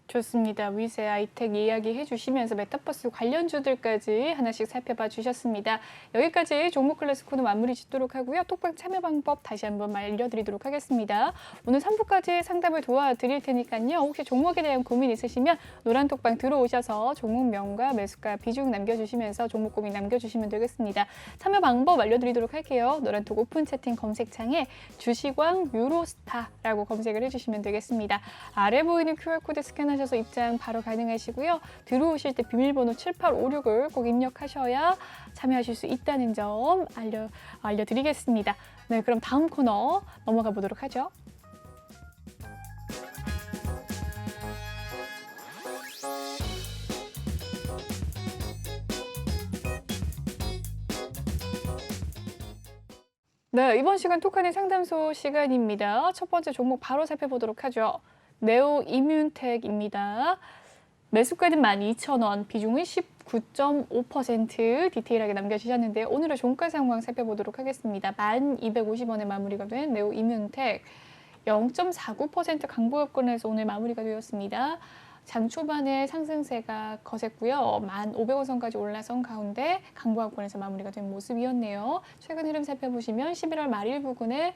좋습니다. 위세 아이텍 이야기해 주시면서 메타버스 관련주들까지 하나씩 살펴봐 주셨습니다. 여기까지 종목 클래스 코너 마무리 짓도록 하고요. 톡방 참여 방법 다시 한번 알려드리도록 하겠습니다. 오늘 3부까지 상담을 도와드릴 테니까요. 혹시 종목에 대한 고민 있으시면 노란 톡방 들어오셔서 종목명과 매수가 비중 남겨주시면서 종목 고민 남겨주시면 되겠습니다. 참여 방법 알려드리도록 할게요. 노란 톡 오픈 채팅 검색창에 주식왕 유로스타라고 검색을 해주시면 되겠습니다. 아래 보이는 QR코드 스캔하셔서 입장 바로 가능하시고요. 들어오실 때 비밀번호 7856을 꼭 입력하셔야 참여하실 수 있다는 점 알려드리겠습니다. 네, 그럼 다음 코너 넘어가 보도록 하죠. 네, 이번 시간 톡하는 상담소 시간입니다. 첫 번째 종목 바로 살펴보도록 하죠. 네오 이뮨텍입니다. 매수가는 12,000원, 비중은 19.5% 디테일하게 남겨주셨는데요. 오늘의 종가 상황 살펴보도록 하겠습니다. 1,250원에 마무리가 된 네오 이뮨텍 0.49% 강보합권에서 오늘 마무리가 되었습니다. 장 초반에 상승세가 거셌고요. 1,500원 선까지 올라선 가운데 강보합권에서 마무리가 된 모습이었네요. 최근 흐름 살펴보시면 11월 말일 부근에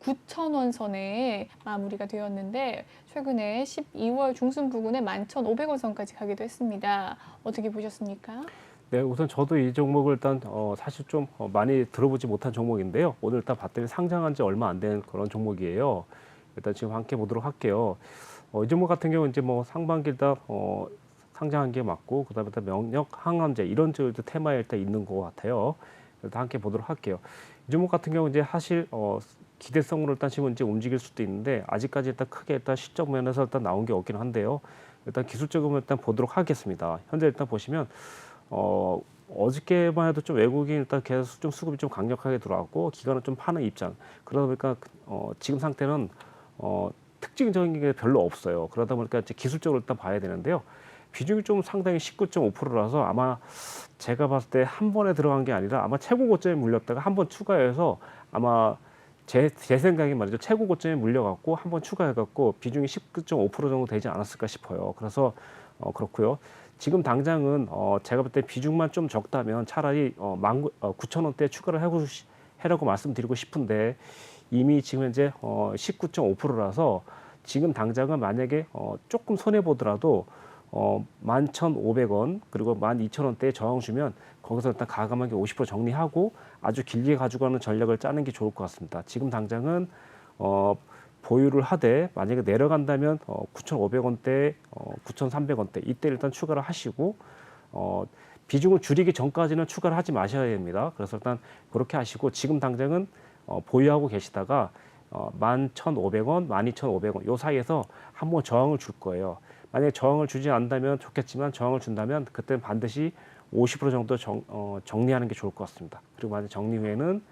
9,000원 선에 마무리가 되었는데 최근에 12월 중순 부근에 11,500원 선까지 가기도 했습니다. 어떻게 보셨습니까? 네, 우선 저도 이 종목을 일단 사실 좀 많이 들어보지 못한 종목인데요. 오늘 일단 봤더니 상장한 지 얼마 안 된 그런 종목이에요. 일단 지금 함께 보도록 할게요. 이 종목 같은 경우 이제 뭐 상반기 일단 상장한 게 맞고 그다음에 일단 명력 항암제 이런 테마에 일단 있는 것 같아요. 일단 함께 보도록 할게요. 이 종목 같은 경우 이제 사실 기대성으로 일단 지금 이제 움직일 수도 있는데 아직까지 일단 크게 일단 시적 면에서 일단 나온 게 없긴 한데요. 일단 기술적으로 일단 보도록 하겠습니다. 현재 일단 보시면 어저께만 해도 좀 외국인 일단 계속 좀 수급이 좀 강력하게 들어왔고 기관은 좀 파는 입장. 그러다 보니까 지금 상태는 특징적인 게 별로 없어요. 그러다 보니까 이제 기술적으로 일단 봐야 되는데요. 비중이 좀 상당히 19.5%라서 아마 제가 봤을 때 한 번에 들어간 게 아니라 아마 최고 고점에 물렸다가 한 번 추가해서 아마 제 생각에 말이죠. 최고 고점에 물려갖고 한 번 추가해갖고 비중이 19.5% 정도 되지 않았을까 싶어요. 그래서 그렇고요. 지금 당장은 제가 볼 때 비중만 좀 적다면 차라리 19,000원대 추가를 해라고 말씀드리고 싶은데 이미 지금 현재 19.5%라서 지금 당장은 만약에 조금 손해 보더라도 11,500원 그리고 12,000원대에 저항 주면 거기서 일단 과감하게 50% 정리하고 아주 길게 가져가는 전략을 짜는 게 좋을 것 같습니다. 지금 당장은 보유를 하되 만약에 내려간다면 9,500원대, 9,300원대 이때 일단 추가를 하시고 비중을 줄이기 전까지는 추가를 하지 마셔야 됩니다. 그래서 일단 그렇게 하시고 지금 당장은 보유하고 계시다가 11,500원, 12,500원 요 사이에서 한번 저항을 줄 거예요. 만약에 저항을 주지 않는다면 좋겠지만 저항을 준다면 그때는 반드시 50% 정도 정리하는 게 좋을 것 같습니다. 그리고 만약 정리 후에는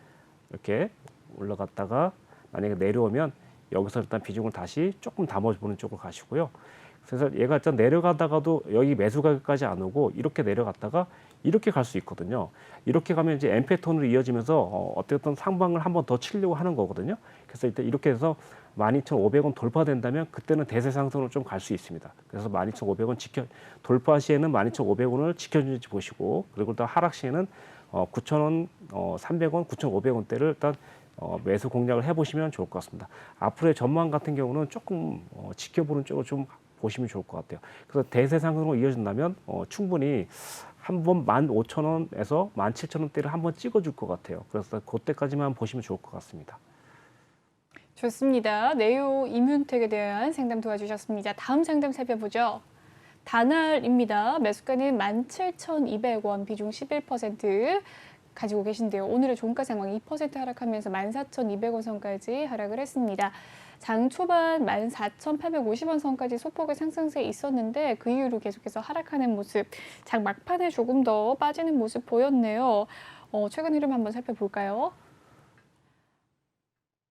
이렇게 올라갔다가 만약에 내려오면 여기서 일단 비중을 다시 조금 담아보는 쪽으로 가시고요. 그래서 얘가 일단 내려가다가도 여기 매수 가격까지 안 오고 이렇게 내려갔다가 이렇게 갈 수 있거든요. 이렇게 가면 이제 엠페톤으로 이어지면서 어쨌든 상방을 한 번 더 치려고 하는 거거든요. 그래서 일단 이렇게 해서 12,500원 돌파된다면 그때는 대세 상승으로 좀 갈 수 있습니다. 그래서 12,500원 돌파 시에는 12,500원을 지켜주는지 보시고 그리고 또 하락 시에는 9,000원, 300원, 9,500원대를 일단 매수 공략을 해보시면 좋을 것 같습니다. 앞으로의 전망 같은 경우는 조금 지켜보는 쪽으로 좀 보시면 좋을 것 같아요. 그래서 대세 상승으로 이어진다면 충분히 한번 15,000원에서 17,000원대를 한번 찍어줄 것 같아요. 그래서 그때까지만 보시면 좋을 것 같습니다. 좋습니다. 네오 이뮨텍에 대한 상담 도와주셨습니다. 다음 상담 살펴보죠. 다날입니다. 매수가는 17,200원, 비중 11% 가지고 계신데요. 오늘의 종가 상황 2% 하락하면서 14,200원 선까지 하락을 했습니다. 장 초반 14,850원 선까지 소폭의 상승세 있었는데 그 이후로 계속해서 하락하는 모습, 장 막판에 조금 더 빠지는 모습 보였네요. 최근 흐름 한번 살펴볼까요?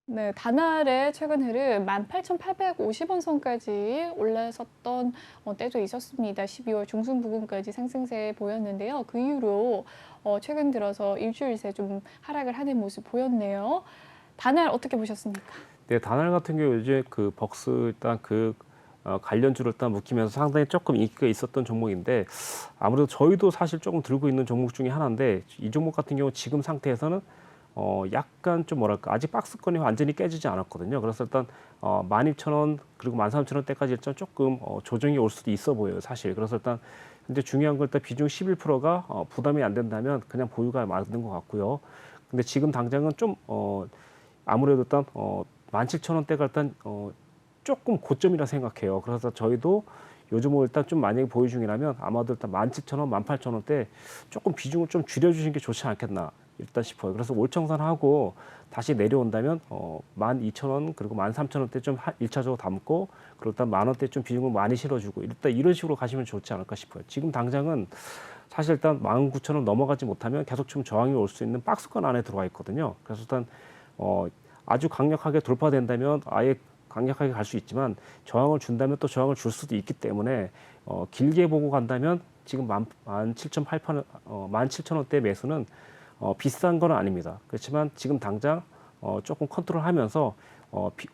네, 다날의 최근 흐름 18,850원 선까지 올라섰던 때도 있었습니다. 12월 중순 부근까지 상승세 보였는데요. 그 이후로 최근 들어서 일주일 새 좀 하락을 하는 모습 보였네요. 다날 어떻게 보셨습니까? 네, 다날 같은 경우 이제 그 벅스 일단 관련주를 일단 묶이면서 상당히 조금 인기가 있었던 종목인데 아무래도 저희도 사실 조금 들고 있는 종목 중에 하나인데 이 종목 같은 경우 지금 상태에서는 약간 좀 뭐랄까 아직 박스권이 완전히 깨지지 않았거든요. 그래서 일단 12,000원 그리고 13,000원대까지 일단 조금 조정이 올 수도 있어 보여요, 사실. 그래서 일단 근데 중요한 건 일단 비중 11%가 부담이 안 된다면 그냥 보유가 맞는 것 같고요. 근데 지금 당장은 좀 아무래도 일단 17,000원대가 일단 조금 고점이라 생각해요. 그래서 저희도 요즘은 일단 좀 만약에 보유 중이라면 아마도 일단 17,000원, 18,000원대 조금 비중을 좀 줄여주시는 게 좋지 않겠나 일단 싶어요. 그래서 올청산하고 다시 내려온다면 12,000원 그리고 13,000원대 좀 1차적으로 담고 그리고 일단 10,000원대 좀 비중을 많이 실어주고 일단 이런 식으로 가시면 좋지 않을까 싶어요. 지금 당장은 사실 일단 19,000원 넘어가지 못하면 계속 좀 저항이 올 수 있는 박스권 안에 들어와 있거든요. 그래서 일단 아주 강력하게 돌파된다면 아예 강력하게 갈 수 있지만 저항을 준다면 또 저항을 줄 수도 있기 때문에 길게 보고 간다면 지금 17,000원대 매수는 비싼 건 아닙니다. 그렇지만 지금 당장 조금 컨트롤하면서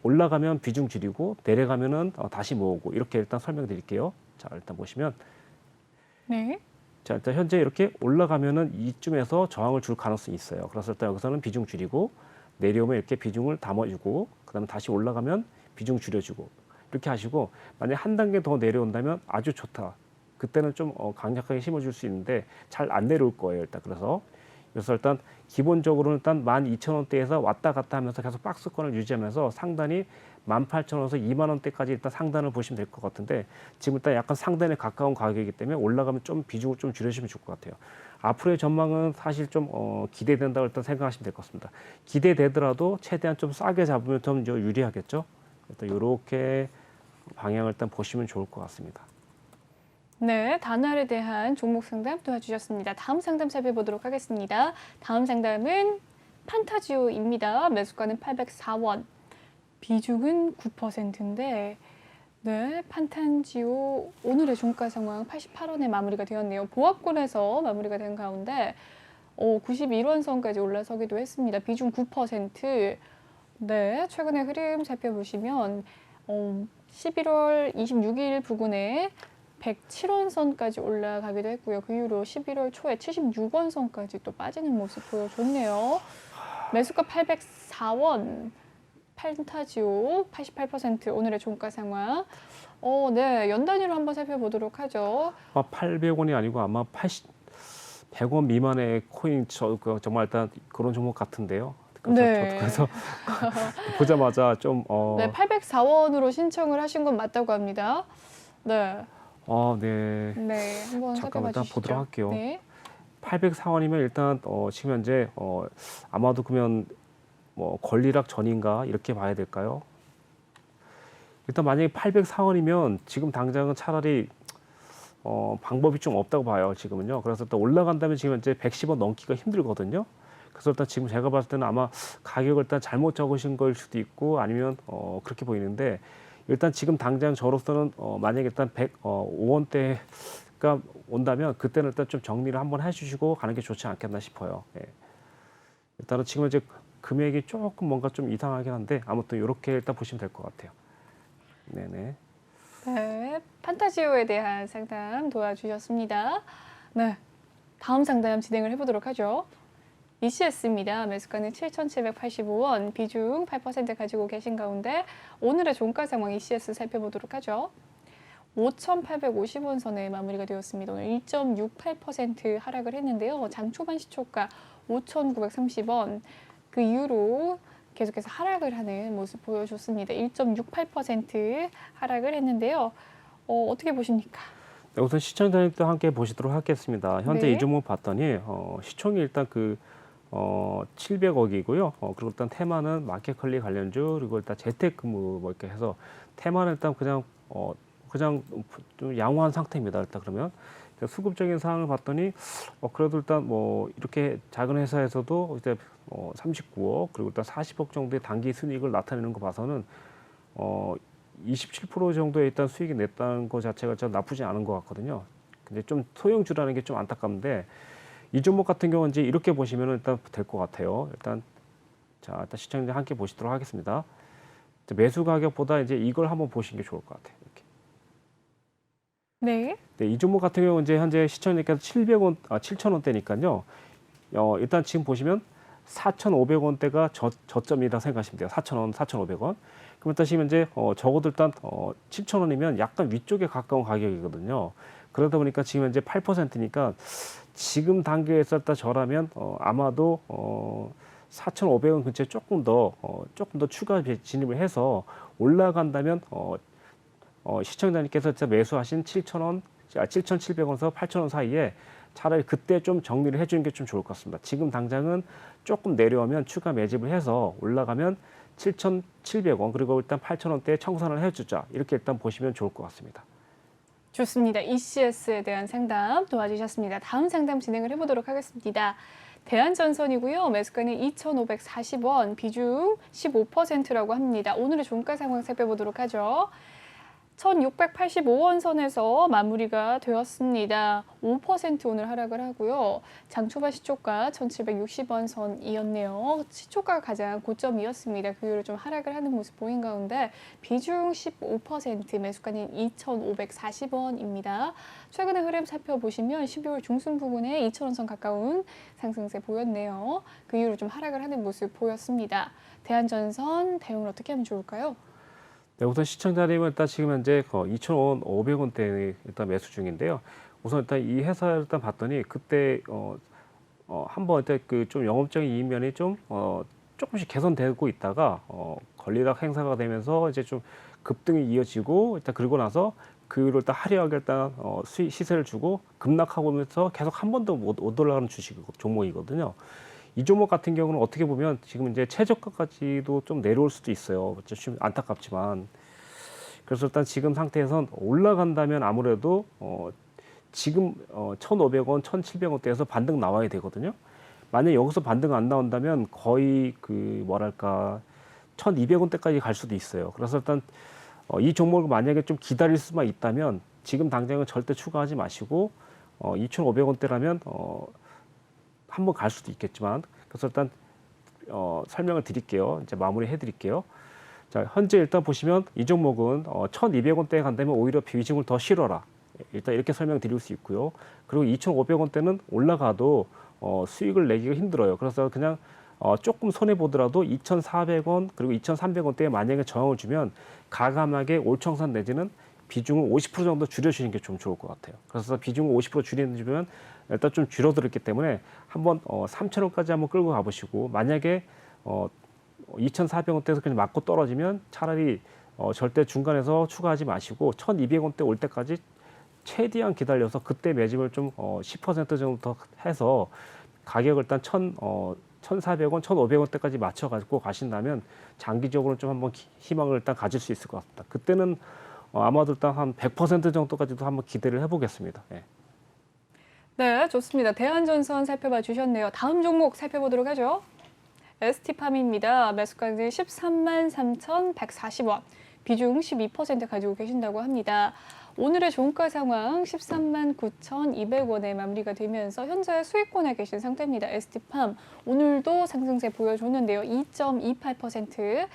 올라가면 비중 줄이고 내려가면은 다시 모으고 이렇게 일단 설명드릴게요. 자, 일단 보시면 네. 자, 일단 현재 이렇게 올라가면은 이쯤에서 저항을 줄 가능성이 있어요. 그래서 일단 여기서는 비중 줄이고 내려오면 이렇게 비중을 담아주고 그다음에 다시 올라가면 비중 줄여주고 이렇게 하시고 만약 한 단계 더 내려온다면 아주 좋다. 그때는 좀 강력하게 심어줄 수 있는데 잘 안 내려올 거예요. 일단 그래서 일단 기본적으로는 일단 12,000원대에서 왔다 갔다 하면서 계속 박스권을 유지하면서 상단이 18,000원에서 2만 원대까지 일단 상단을 보시면 될 것 같은데 지금 일단 약간 상단에 가까운 가격이기 때문에 올라가면 좀 비중을 좀 줄여주시면 좋을 것 같아요. 앞으로의 전망은 사실 좀 기대된다고 일단 생각하시면 될 것 같습니다. 기대되더라도 최대한 좀 싸게 잡으면 좀 유리하겠죠. 일단 이렇게 방향을 일단 보시면 좋을 것 같습니다. 네, 다날에 대한 종목 상담 도와주셨습니다. 다음 상담 살펴보도록 하겠습니다. 다음 상담은 판타지오입니다. 매수가는 804원, 비중은 9%인데 네, 판타지오 오늘의 종가 상황 88원에 마무리가 되었네요. 보합권에서 마무리가 된 가운데 91원 선까지 올라서기도 했습니다. 비중 9%. 네, 최근의 흐름 살펴보시면 11월 26일 부근에 107원 선까지 올라가기도 했고요. 그 이후로 11월 초에 76원 선까지 또 빠지는 모습 보여줬네요. 매수가 804원, 판타지오 88% 오늘의 종가 상황. 네, 연 단위로 한번 살펴보도록 하죠. 800원이 아니고 아마 100원 미만의 코인 정말 일단 그런 종목 같은데요. 네. 그래서 보자마자 좀 네, 804원으로 신청을 하신 건 맞다고 합니다. 네. 네. 네, 한번 잠깐만 살펴봐 일단 주시죠. 보도록 할게요. 네. 804원이면 일단 지금 현재 아마도 그러면 뭐 권리락 전인가 이렇게 봐야 될까요? 일단 만약에 804원이면 지금 당장은 차라리 방법이 좀 없다고 봐요. 지금은요. 그래서 일단 올라간다면 지금 현재 110원 넘기가 힘들거든요. 그래서 일단 지금 제가 봤을 때는 아마 가격을 일단 잘못 적으신 걸 수도 있고 아니면 그렇게 보이는데 일단 지금 당장 저로서는 만약에 일단 105원대가 온다면 그때는 일단 좀 정리를 한번 해주시고 가는 게 좋지 않겠나 싶어요. 예. 일단은 지금 이제 금액이 조금 뭔가 좀 이상하긴 한데 아무튼 이렇게 일단 보시면 될 것 같아요. 네네. 네, 판타지오에 대한 상담 도와주셨습니다. 네, 다음 상담 진행을 해보도록 하죠. ECS입니다. 매수가는 7,785원, 비중 8% 가지고 계신 가운데 오늘의 종가 상황 ECS 살펴보도록 하죠. 5,850원 선에 마무리가 되었습니다. 오늘 1.68% 하락을 했는데요. 장 초반 시초가 5,930원, 그 이후로 계속해서 하락을 하는 모습 보여줬습니다. 1.68% 하락을 했는데요. 어떻게 보십니까? 네, 우선 시청자님도 함께 보시도록 하겠습니다. 현재 네. 이 종목 봤더니 시총이 일단 700억이고요. 그리고 일단 테마는 마켓컬리 관련주 그리고 일단 재택근무 뭐 이렇게 해서 테마는 일단 그냥 좀 양호한 상태입니다. 일단 그러면 수급적인 상황을 봤더니 그래도 일단 뭐 이렇게 작은 회사에서도 이제 39억 그리고 일단 40억 정도의 단기 순이익을 나타내는 거 봐서는 27% 정도의 일단 수익이 냈다는 것 자체가 좀 나쁘지 않은 것 같거든요. 근데 좀 소형주라는 게 좀 안타깝는데 이 종목 같은 경우는 이제 이렇게 보시면 일단 될 것 같아요. 일단 시청자 함께 보시도록 하겠습니다. 매수 가격보다 이제 이걸 한번 보시는 게 좋을 것 같아요. 이렇게. 네. 네, 이 종목 같은 경우는 이제 현재 시청자님께서 7,000원대니까요. 일단 지금 보시면 4,500원대가 저점이라 생각하시면 돼요. 4,000원, 4,500원. 그럼 일단 지금 이제 적어도 일단 7,000원이면 약간 위쪽에 가까운 가격이거든요. 그러다 보니까 지금 현재 8%니까 지금 단계에서 일단 저라면 아마도 4,500원 근처에 조금 더 추가 진입을 해서 올라간다면 시청자님께서 진짜 매수하신 7,700원에서 8,000원 사이에 차라리 그때 좀 정리를 해주는 게 좀 좋을 것 같습니다. 지금 당장은 조금 내려오면 추가 매집을 해서 올라가면 7,700원 그리고 일단 8,000원대에 청산을 해주자 이렇게 일단 보시면 좋을 것 같습니다. 좋습니다. ECS에 대한 상담 도와주셨습니다. 다음 상담 진행을 해보도록 하겠습니다. 대한전선이고요. 매수가는 2,540원, 비중 15%라고 합니다. 오늘의 종가 상황 살펴보도록 하죠. 1,685원 선에서 마무리가 되었습니다. 5% 오늘 하락을 하고요. 장초반 시초가 1,760원 선이었네요. 시초가가 가장 고점이었습니다. 그 이후로 좀 하락을 하는 모습 보인 가운데 비중 15%, 매수가는 2,540원입니다. 최근의 흐름 살펴보시면 12월 중순 부근에 2,000원 선 가까운 상승세 보였네요. 그 이후로 좀 하락을 하는 모습 보였습니다. 대한전선 대응을 어떻게 하면 좋을까요? 네, 우선 시청자님은 일단 지금 현재 2,500원대 일단 매수 중인데요. 우선 일단 이 회사를 일단 봤더니 그때 한번 일단 좀 영업적인 이익면이 좀 조금씩 개선되고 있다가 권리락 행사가 되면서 이제 좀 급등이 이어지고 일단 그러고 나서 그 이후로 일단 화려하게 일단 시세를 주고 급락하고 오면서 계속 한 번도 못 올라가는 종목이거든요. 이 종목 같은 경우는 어떻게 보면 지금 이제 최저가까지도 좀 내려올 수도 있어요. 좀 안타깝지만. 그래서 일단 지금 상태에선 올라간다면 아무래도 지금 1,500원, 1,700원대에서 반등 나와야 되거든요. 만약 여기서 반등 안 나온다면 거의 1,200원대까지 갈 수도 있어요. 그래서 일단 이 종목을 만약에 좀 기다릴 수만 있다면 지금 당장은 절대 추가하지 마시고 2,500원대라면 한번 갈 수도 있겠지만 그래서 일단 설명을 드릴게요. 이제 마무리해 드릴게요. 자, 현재 일단 보시면 이 종목은 1,200원대에 간다면 오히려 비중을 더 실어라. 일단 이렇게 설명드릴 수 있고요. 그리고 2,500원대는 올라가도 수익을 내기가 힘들어요. 그래서 그냥 조금 손해 보더라도 2,400원 그리고 2,300원대에 만약에 저항을 주면 가감하게 올청산 내지는 비중을 50% 정도 줄여주시는 게 좀 좋을 것 같아요. 그래서 비중을 50% 줄여주면 일단 좀 줄어들었기 때문에 한번 3,000원까지 한번 끌고 가보시고 만약에 2,400원대에서 그냥 맞고 떨어지면 차라리 절대 중간에서 추가하지 마시고 1,200원대 올 때까지 최대한 기다려서 그때 매집을 좀 10% 정도 더 해서 가격을 일단 1,400원, 1,500원대까지 맞춰가지고 가신다면 장기적으로 좀 한번 희망을 일단 가질 수 있을 것 같습니다. 그때는 아마도 일단 한 100% 정도까지도 한번 기대를 해보겠습니다. 예. 네, 좋습니다. 대한전선 살펴봐 주셨네요. 다음 종목 살펴보도록 하죠. ST팜입니다. 매수가는 13만 3,140원, 비중 12% 가지고 계신다고 합니다. 오늘의 종가 상황 13만 9,200원에 마무리가 되면서 현재 수익권에 계신 상태입니다. ST팜 오늘도 상승세 보여줬는데요. 2.28%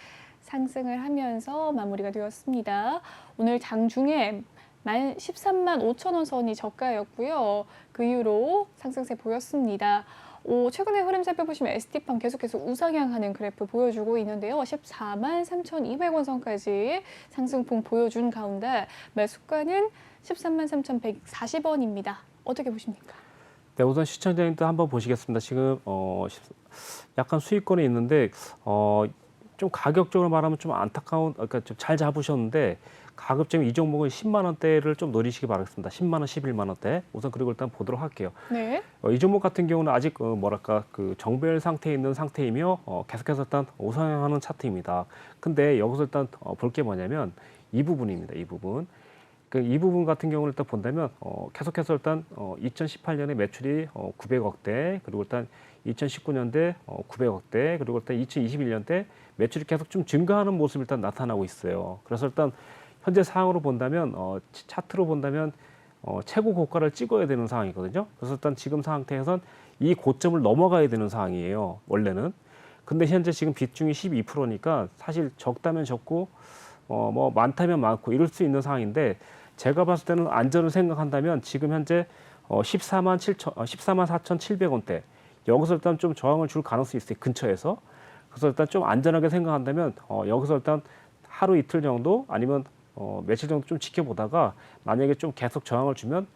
상승을 하면서 마무리가 되었습니다. 오늘 장중에 13만 5천 원 선이 저가였고요. 그 이후로 상승세 보였습니다. 최근의 흐름 살펴보시면 ST팜 계속해서 우상향하는 그래프 보여주고 있는데요. 14만 3,200원 선까지 상승폭 보여준 가운데 매수가는 13만 3,140원입니다. 어떻게 보십니까? 네, 우선 시청자님도 한번 보시겠습니다. 지금 약간 수익권에 있는데 좀 가격적으로 말하면 좀 안타까운, 그러니까 좀 잘 잡으셨는데 가급적이면 이 종목은 10만 원대를 좀 노리시기 바라겠습니다. 10만 원, 11만 원대. 우선 그리고 일단 보도록 할게요. 네. 이 종목 같은 경우는 아직 정배열 상태에 있는 상태이며 계속해서 일단 우상향하는 차트입니다. 근데 여기서 일단 볼 게 뭐냐면 이 부분입니다. 이 부분. 이 부분 같은 경우를 일단 본다면 계속해서 일단 2018년에 매출이 900억대, 그리고 일단 2019년대 900억대, 그리고 일단 2021년대 매출이 계속 좀 증가하는 모습이 일단 나타나고 있어요. 그래서 일단 현재 상황으로 본다면 차트로 본다면 최고 고가를 찍어야 되는 상황이거든요. 그래서 일단 지금 상태에선 이 고점을 넘어가야 되는 상황이에요. 원래는. 근데 현재 지금 비중이 12%니까 사실 적다면 적고 뭐 많다면 많고 이럴 수 있는 상황인데 제가 봤을 때는 안전을 생각한다면 지금 현재 14만 4,700원대 여기서 일단 좀 저항을 줄 가능성이 있어요. 근처에서. 그래서 일단 좀 안전하게 생각한다면 여기서 일단 하루 이틀 정도 아니면 며칠 정도 좀 지켜보다가 만약에 좀 계속 저항을 주면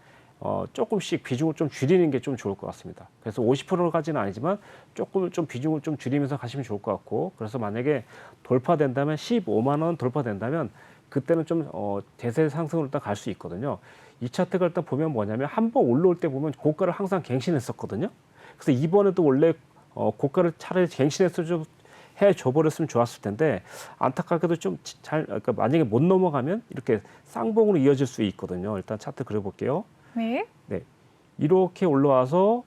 조금씩 비중을 좀 줄이는 게 좀 좋을 것 같습니다. 그래서 50%까지는 아니지만 조금 좀 비중을 좀 줄이면서 가시면 좋을 것 같고, 그래서 만약에 돌파된다면 15만 원 돌파된다면 그때는 좀 대세 상승으로 일단 갈 수 있거든요. 이 차트가 일단 보면 뭐냐면 한번 올라올 때 보면 고가를 항상 갱신했었거든요. 그래서 이번에도 원래 고가를 차라리 갱신해서 좀 해줘버렸으면 좋았을 텐데 안타깝게도 좀 그러니까 만약에 못 넘어가면 이렇게 쌍봉으로 이어질 수 있거든요. 일단 차트 그려볼게요. 네. 네, 이렇게 올라와서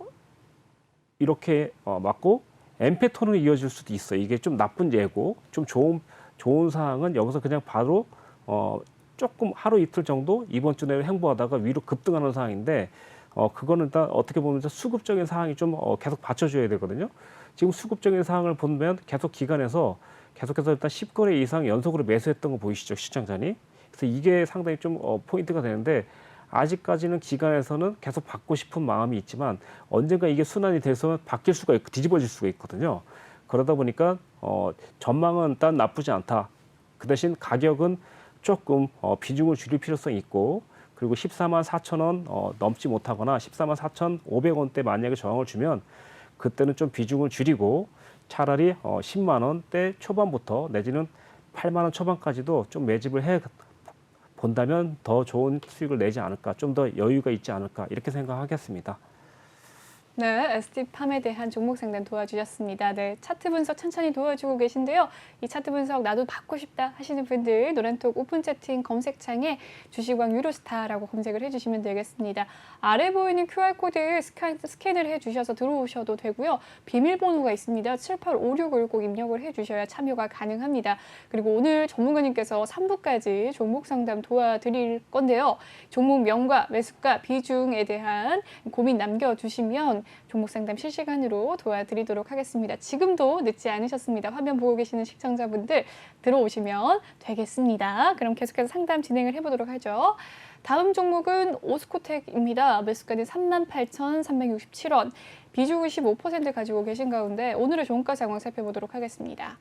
이렇게 맞고 엠페톤으로 이어질 수도 있어요. 이게 좀 나쁜 예고, 좀 좋은 사항은 여기서 그냥 바로 조금 하루 이틀 정도 이번 주 내에 행보하다가 위로 급등하는 상황인데 그거는 일단 어떻게 보면 수급적인 상황이 좀 계속 받쳐줘야 되거든요. 지금 수급적인 상황을 보면 계속 기간에서 계속해서 일단 10거래 이상 연속으로 매수했던 거 보이시죠, 시청자님? 그래서 이게 상당히 좀 포인트가 되는데 아직까지는 기간에서는 계속 받고 싶은 마음이 있지만 언젠가 이게 순환이 돼서 바뀔 수가 있고 뒤집어질 수가 있거든요. 그러다 보니까 전망은 일단 나쁘지 않다. 그 대신 가격은 조금 비중을 줄일 필요성이 있고, 그리고 14만 4천 원 넘지 못하거나 14만 4,500원대 만약에 저항을 주면 그때는 좀 비중을 줄이고 차라리 10만 원대 초반부터 내지는 8만 원 초반까지도 좀 매집을 해 본다면 더 좋은 수익을 내지 않을까, 좀 더 여유가 있지 않을까 이렇게 생각하겠습니다. 네, ST팜에 대한 종목 상담 도와주셨습니다. 네, 차트 분석 천천히 도와주고 계신데요. 이 차트 분석 나도 받고 싶다 하시는 분들 노란톡 오픈 채팅 검색창에 주식왕 유로스타라고 검색을 해주시면 되겠습니다. 아래 보이는 QR코드 스캔을 해주셔서 들어오셔도 되고요. 비밀번호가 있습니다. 7856을 꼭 입력을 해주셔야 참여가 가능합니다. 그리고 오늘 전문가님께서 3부까지 종목 상담 도와드릴 건데요. 종목명과 매수가, 비중에 대한 고민 남겨주시면 종목 상담 실시간으로 도와드리도록 하겠습니다. 지금도 늦지 않으셨습니다. 화면 보고 계시는 시청자분들 들어오시면 되겠습니다. 그럼 계속해서 상담 진행을 해보도록 하죠. 다음 종목은 오스코텍입니다. 매수가는 38,367원, 비중을 15% 가지고 계신 가운데 오늘의 종가 상황 살펴보도록 하겠습니다.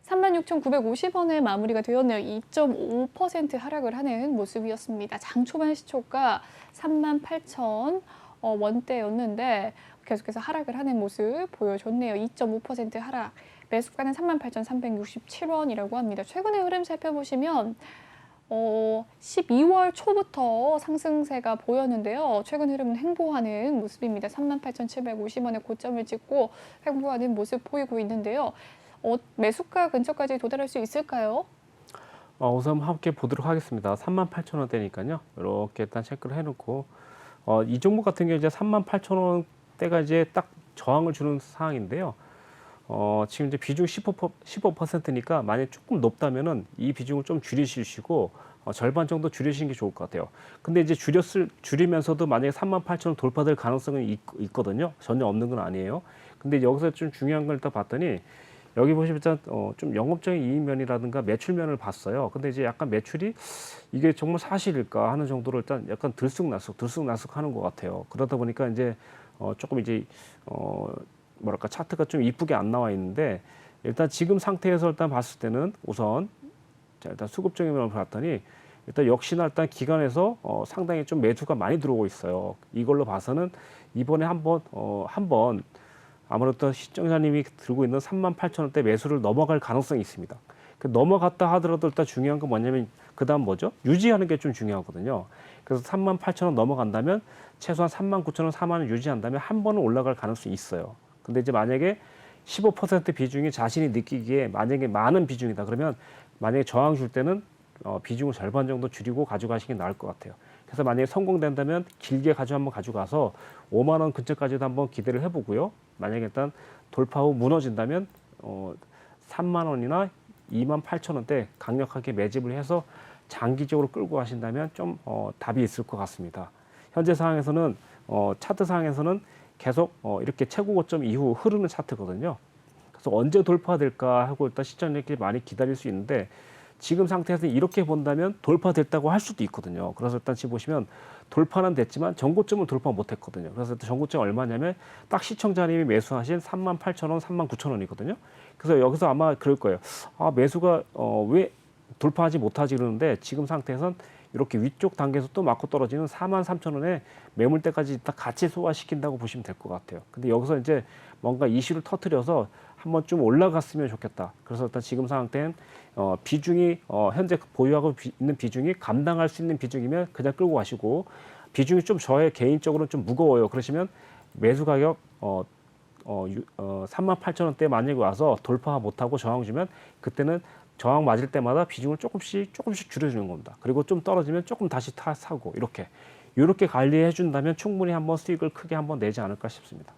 36,950원에 마무리가 되었네요. 2.5% 하락을 하는 모습이었습니다. 장 초반 시초가 38,000 원대였는데 계속해서 하락을 하는 모습 보여줬네요. 2.5% 하락. 매수가는 38,367원이라고 합니다. 최근의 흐름 살펴보시면 12월 초부터 상승세가 보였는데요. 최근 흐름은 횡보하는 모습입니다. 38,750원의 고점을 찍고 횡보하는 모습 보이고 있는데요. 매수가 근처까지 도달할 수 있을까요? 우선 함께 보도록 하겠습니다. 38,000원대니까요. 이렇게 일단 체크를 해놓고 이 종목 같은 경우 이제 38,000원대가 이제 딱 저항을 주는 상황인데요. 지금 이제 비중 15%니까 만약에 조금 높다면은 이 비중을 좀 줄이시고 절반 정도 줄이시는 게 좋을 것 같아요. 근데 이제 줄이면서도 만약에 38,000원 돌파될 가능성은 있거든요. 전혀 없는 건 아니에요. 근데 여기서 좀 중요한 걸 일단 봤더니 여기 보시면 일단 좀 영업적인 이익면이라든가 매출면을 봤어요. 근데 이제 약간 매출이 이게 정말 사실일까 하는 정도로 일단 약간 들쑥날쑥 하는 것 같아요. 그러다 보니까 이제 조금 이제 뭐랄까 차트가 좀 이쁘게 안 나와 있는데 일단 지금 상태에서 일단 봤을 때는 우선 자 일단 수급적인 면을 봤더니 일단 역시나 일단 기관에서 상당히 좀 매수가 많이 들어오고 있어요. 이걸로 봐서는 이번에 한번 아무래도 시청자님이 들고 있는 38,000원대 매수를 넘어갈 가능성이 있습니다. 넘어갔다 하더라도 일단 중요한 건 뭐냐면 그다음 뭐죠? 유지하는 게 좀 중요하거든요. 그래서 38,000원 넘어간다면 최소한 39,000원, 4만 원 유지한다면 한 번은 올라갈 가능성이 있어요. 근데 이제 만약에 15% 비중이 자신이 느끼기에 만약에 많은 비중이다 그러면 만약에 저항 줄 때는 비중을 절반 정도 줄이고 가져가시는 게 나을 것 같아요. 그래서 만약에 성공된다면 길게 한번 가져가서 5만 원 근처까지도 한번 기대를 해보고요. 만약에 일단 돌파 후 무너진다면 3만 원이나 2만 8천 원대 강력하게 매집을 해서 장기적으로 끌고 가신다면 좀 답이 있을 것 같습니다. 현재 상황에서는 차트 상황에서는 계속 이렇게 최고 고점 이후 흐르는 차트거든요. 그래서 언제 돌파될까 하고 일단 시청자들끼리 많이 기다릴 수 있는데 지금 상태에서 이렇게 본다면 돌파됐다고 할 수도 있거든요. 그래서 일단 지금 보시면 돌파는 됐지만 전고점을 돌파 못했거든요. 그래서 전고점 얼마냐면 딱 시청자님이 매수하신 38,000원, 39,000원이거든요. 그래서 여기서 아마 그럴 거예요. 매수가 왜 돌파하지 못하지 그러는데 지금 상태에선 이렇게 위쪽 단계에서 또 맞고 떨어지는 43,000원에 매물대까지 딱 같이 소화시킨다고 보시면 될 것 같아요. 근데 여기서 이제 뭔가 이슈를 터트려서 한번 좀 올라갔으면 좋겠다. 그래서 일단 지금 상황 때는 비중이 현재 보유하고 있는 비중이 감당할 수 있는 비중이면 그냥 끌고 가시고 비중이 좀 저의 개인적으로는 좀 무거워요. 그러시면 매수 가격 38,000원대 만약에 와서 돌파 못하고 저항 주면 그때는 저항 맞을 때마다 비중을 조금씩 줄여주는 겁니다. 그리고 좀 떨어지면 조금 다시 사고 이렇게 관리해 준다면 충분히 한번 수익을 크게 한번 내지 않을까 싶습니다.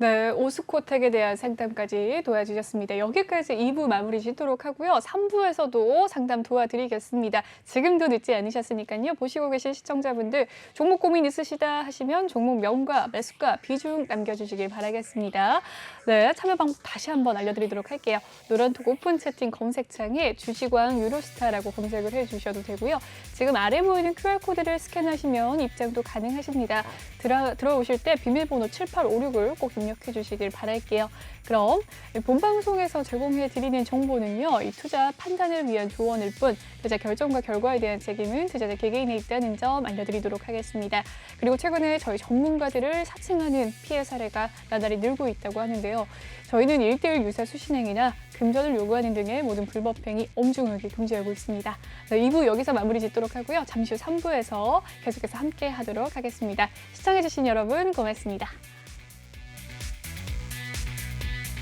네, 오스코텍에 대한 상담까지 도와주셨습니다. 여기까지 2부 마무리 짓도록 하고요. 3부에서도 상담 도와드리겠습니다. 지금도 늦지 않으셨으니까요. 보시고 계신 시청자분들 종목 고민 있으시다 하시면 종목명과 매수가 비중 남겨주시길 바라겠습니다. 네, 참여 방법 다시 한번 알려드리도록 할게요. 노란톡 오픈 채팅 검색창에 주식왕 유로스타라고 검색을 해주셔도 되고요. 지금 아래 보이는 QR코드를 스캔하시면 입장도 가능하십니다. 들어오실 때 비밀번호 7856을 꼭 입력해 주시길 바랄게요. 그럼 본방송에서 제공해드리는 정보는요. 이 투자 판단을 위한 조언일 뿐 투자 결정과 결과에 대한 책임은 투자자 개개인에 있다는 점 알려드리도록 하겠습니다. 그리고 최근에 저희 전문가들을 사칭하는 피해 사례가 나날이 늘고 있다고 하는데요. 저희는 1:1 유사 수신행위나 금전을 요구하는 등의 모든 불법행위 엄중하게 금지하고 있습니다. 네, 2부 여기서 마무리 짓도록 하고요. 잠시 후 3부에서 계속해서 함께 하도록 하겠습니다. 시청해주신 여러분 고맙습니다.